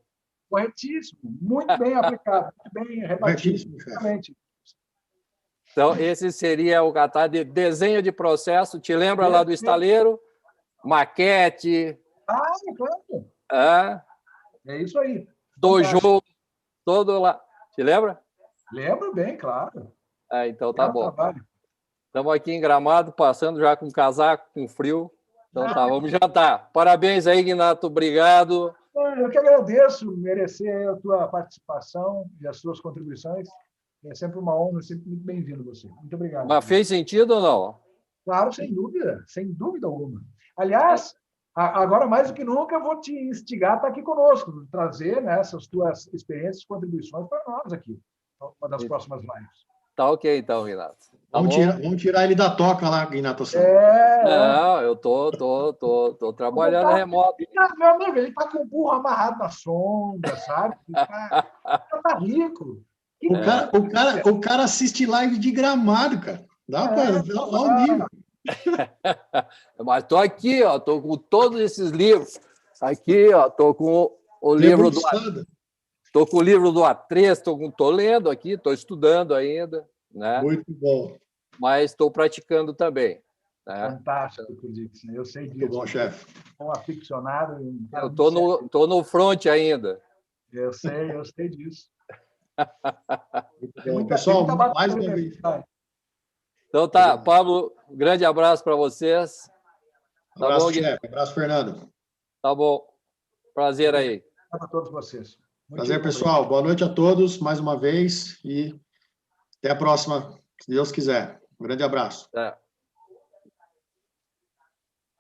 S1: Corretíssimo. Muito bem aplicado. Muito bem rebatido.
S4: Então, esse seria o kata de desenho de processo. Te lembra lá do estaleiro? Maquete.
S1: Claro. É isso aí.
S4: Dojo, todo lá. Te lembra?
S1: Lembro bem, claro.
S4: Então tá bom. Estamos aqui em Gramado, passando já com casaco, com frio. Então tá, vamos jantar. Parabéns aí, Ignato. Obrigado.
S1: Eu que agradeço merecer a tua participação e as suas contribuições. É sempre uma honra, sempre muito bem-vindo você. Muito obrigado.
S4: Mas fez sentido ou não?
S1: Claro, sem dúvida alguma. Aliás, agora mais do que nunca, eu vou te instigar a estar aqui conosco, trazer, né, essas tuas experiências e contribuições para nós aqui, uma das próximas lives.
S4: Tá ok, então, Renato. Tá
S2: vamos tirar ele da toca lá, Renato.
S4: Não, eu tô trabalhando remoto.
S1: Meu amigo, ele tá com o burro amarrado na sombra, sabe? Tá rico.
S2: O cara assiste live de Gramado, cara. Dá para dar um nível.
S4: Mas tô aqui, ó, tô com todos esses livros. Aqui, ó, tô com o livro do... Estou com o livro do A3, estou lendo aqui, estou estudando ainda. Né?
S2: Muito bom.
S4: Mas estou praticando também. Né?
S1: Fantástico, Dixon. Eu sei disso.
S2: Muito bom, chefe.
S1: Um aficionado.
S4: Eu estou no front ainda.
S1: Eu sei disso.
S2: Muito bom. Pessoal, mais uma vez.
S4: Então tá, Pablo, um grande abraço para vocês.
S2: Tá abraço, chefe. Abraço, Fernando.
S4: Tá bom. Prazer aí.
S1: Para todos vocês.
S2: Prazer, pessoal. Boa noite a todos, mais uma vez, e até a próxima, se Deus quiser. Um grande abraço.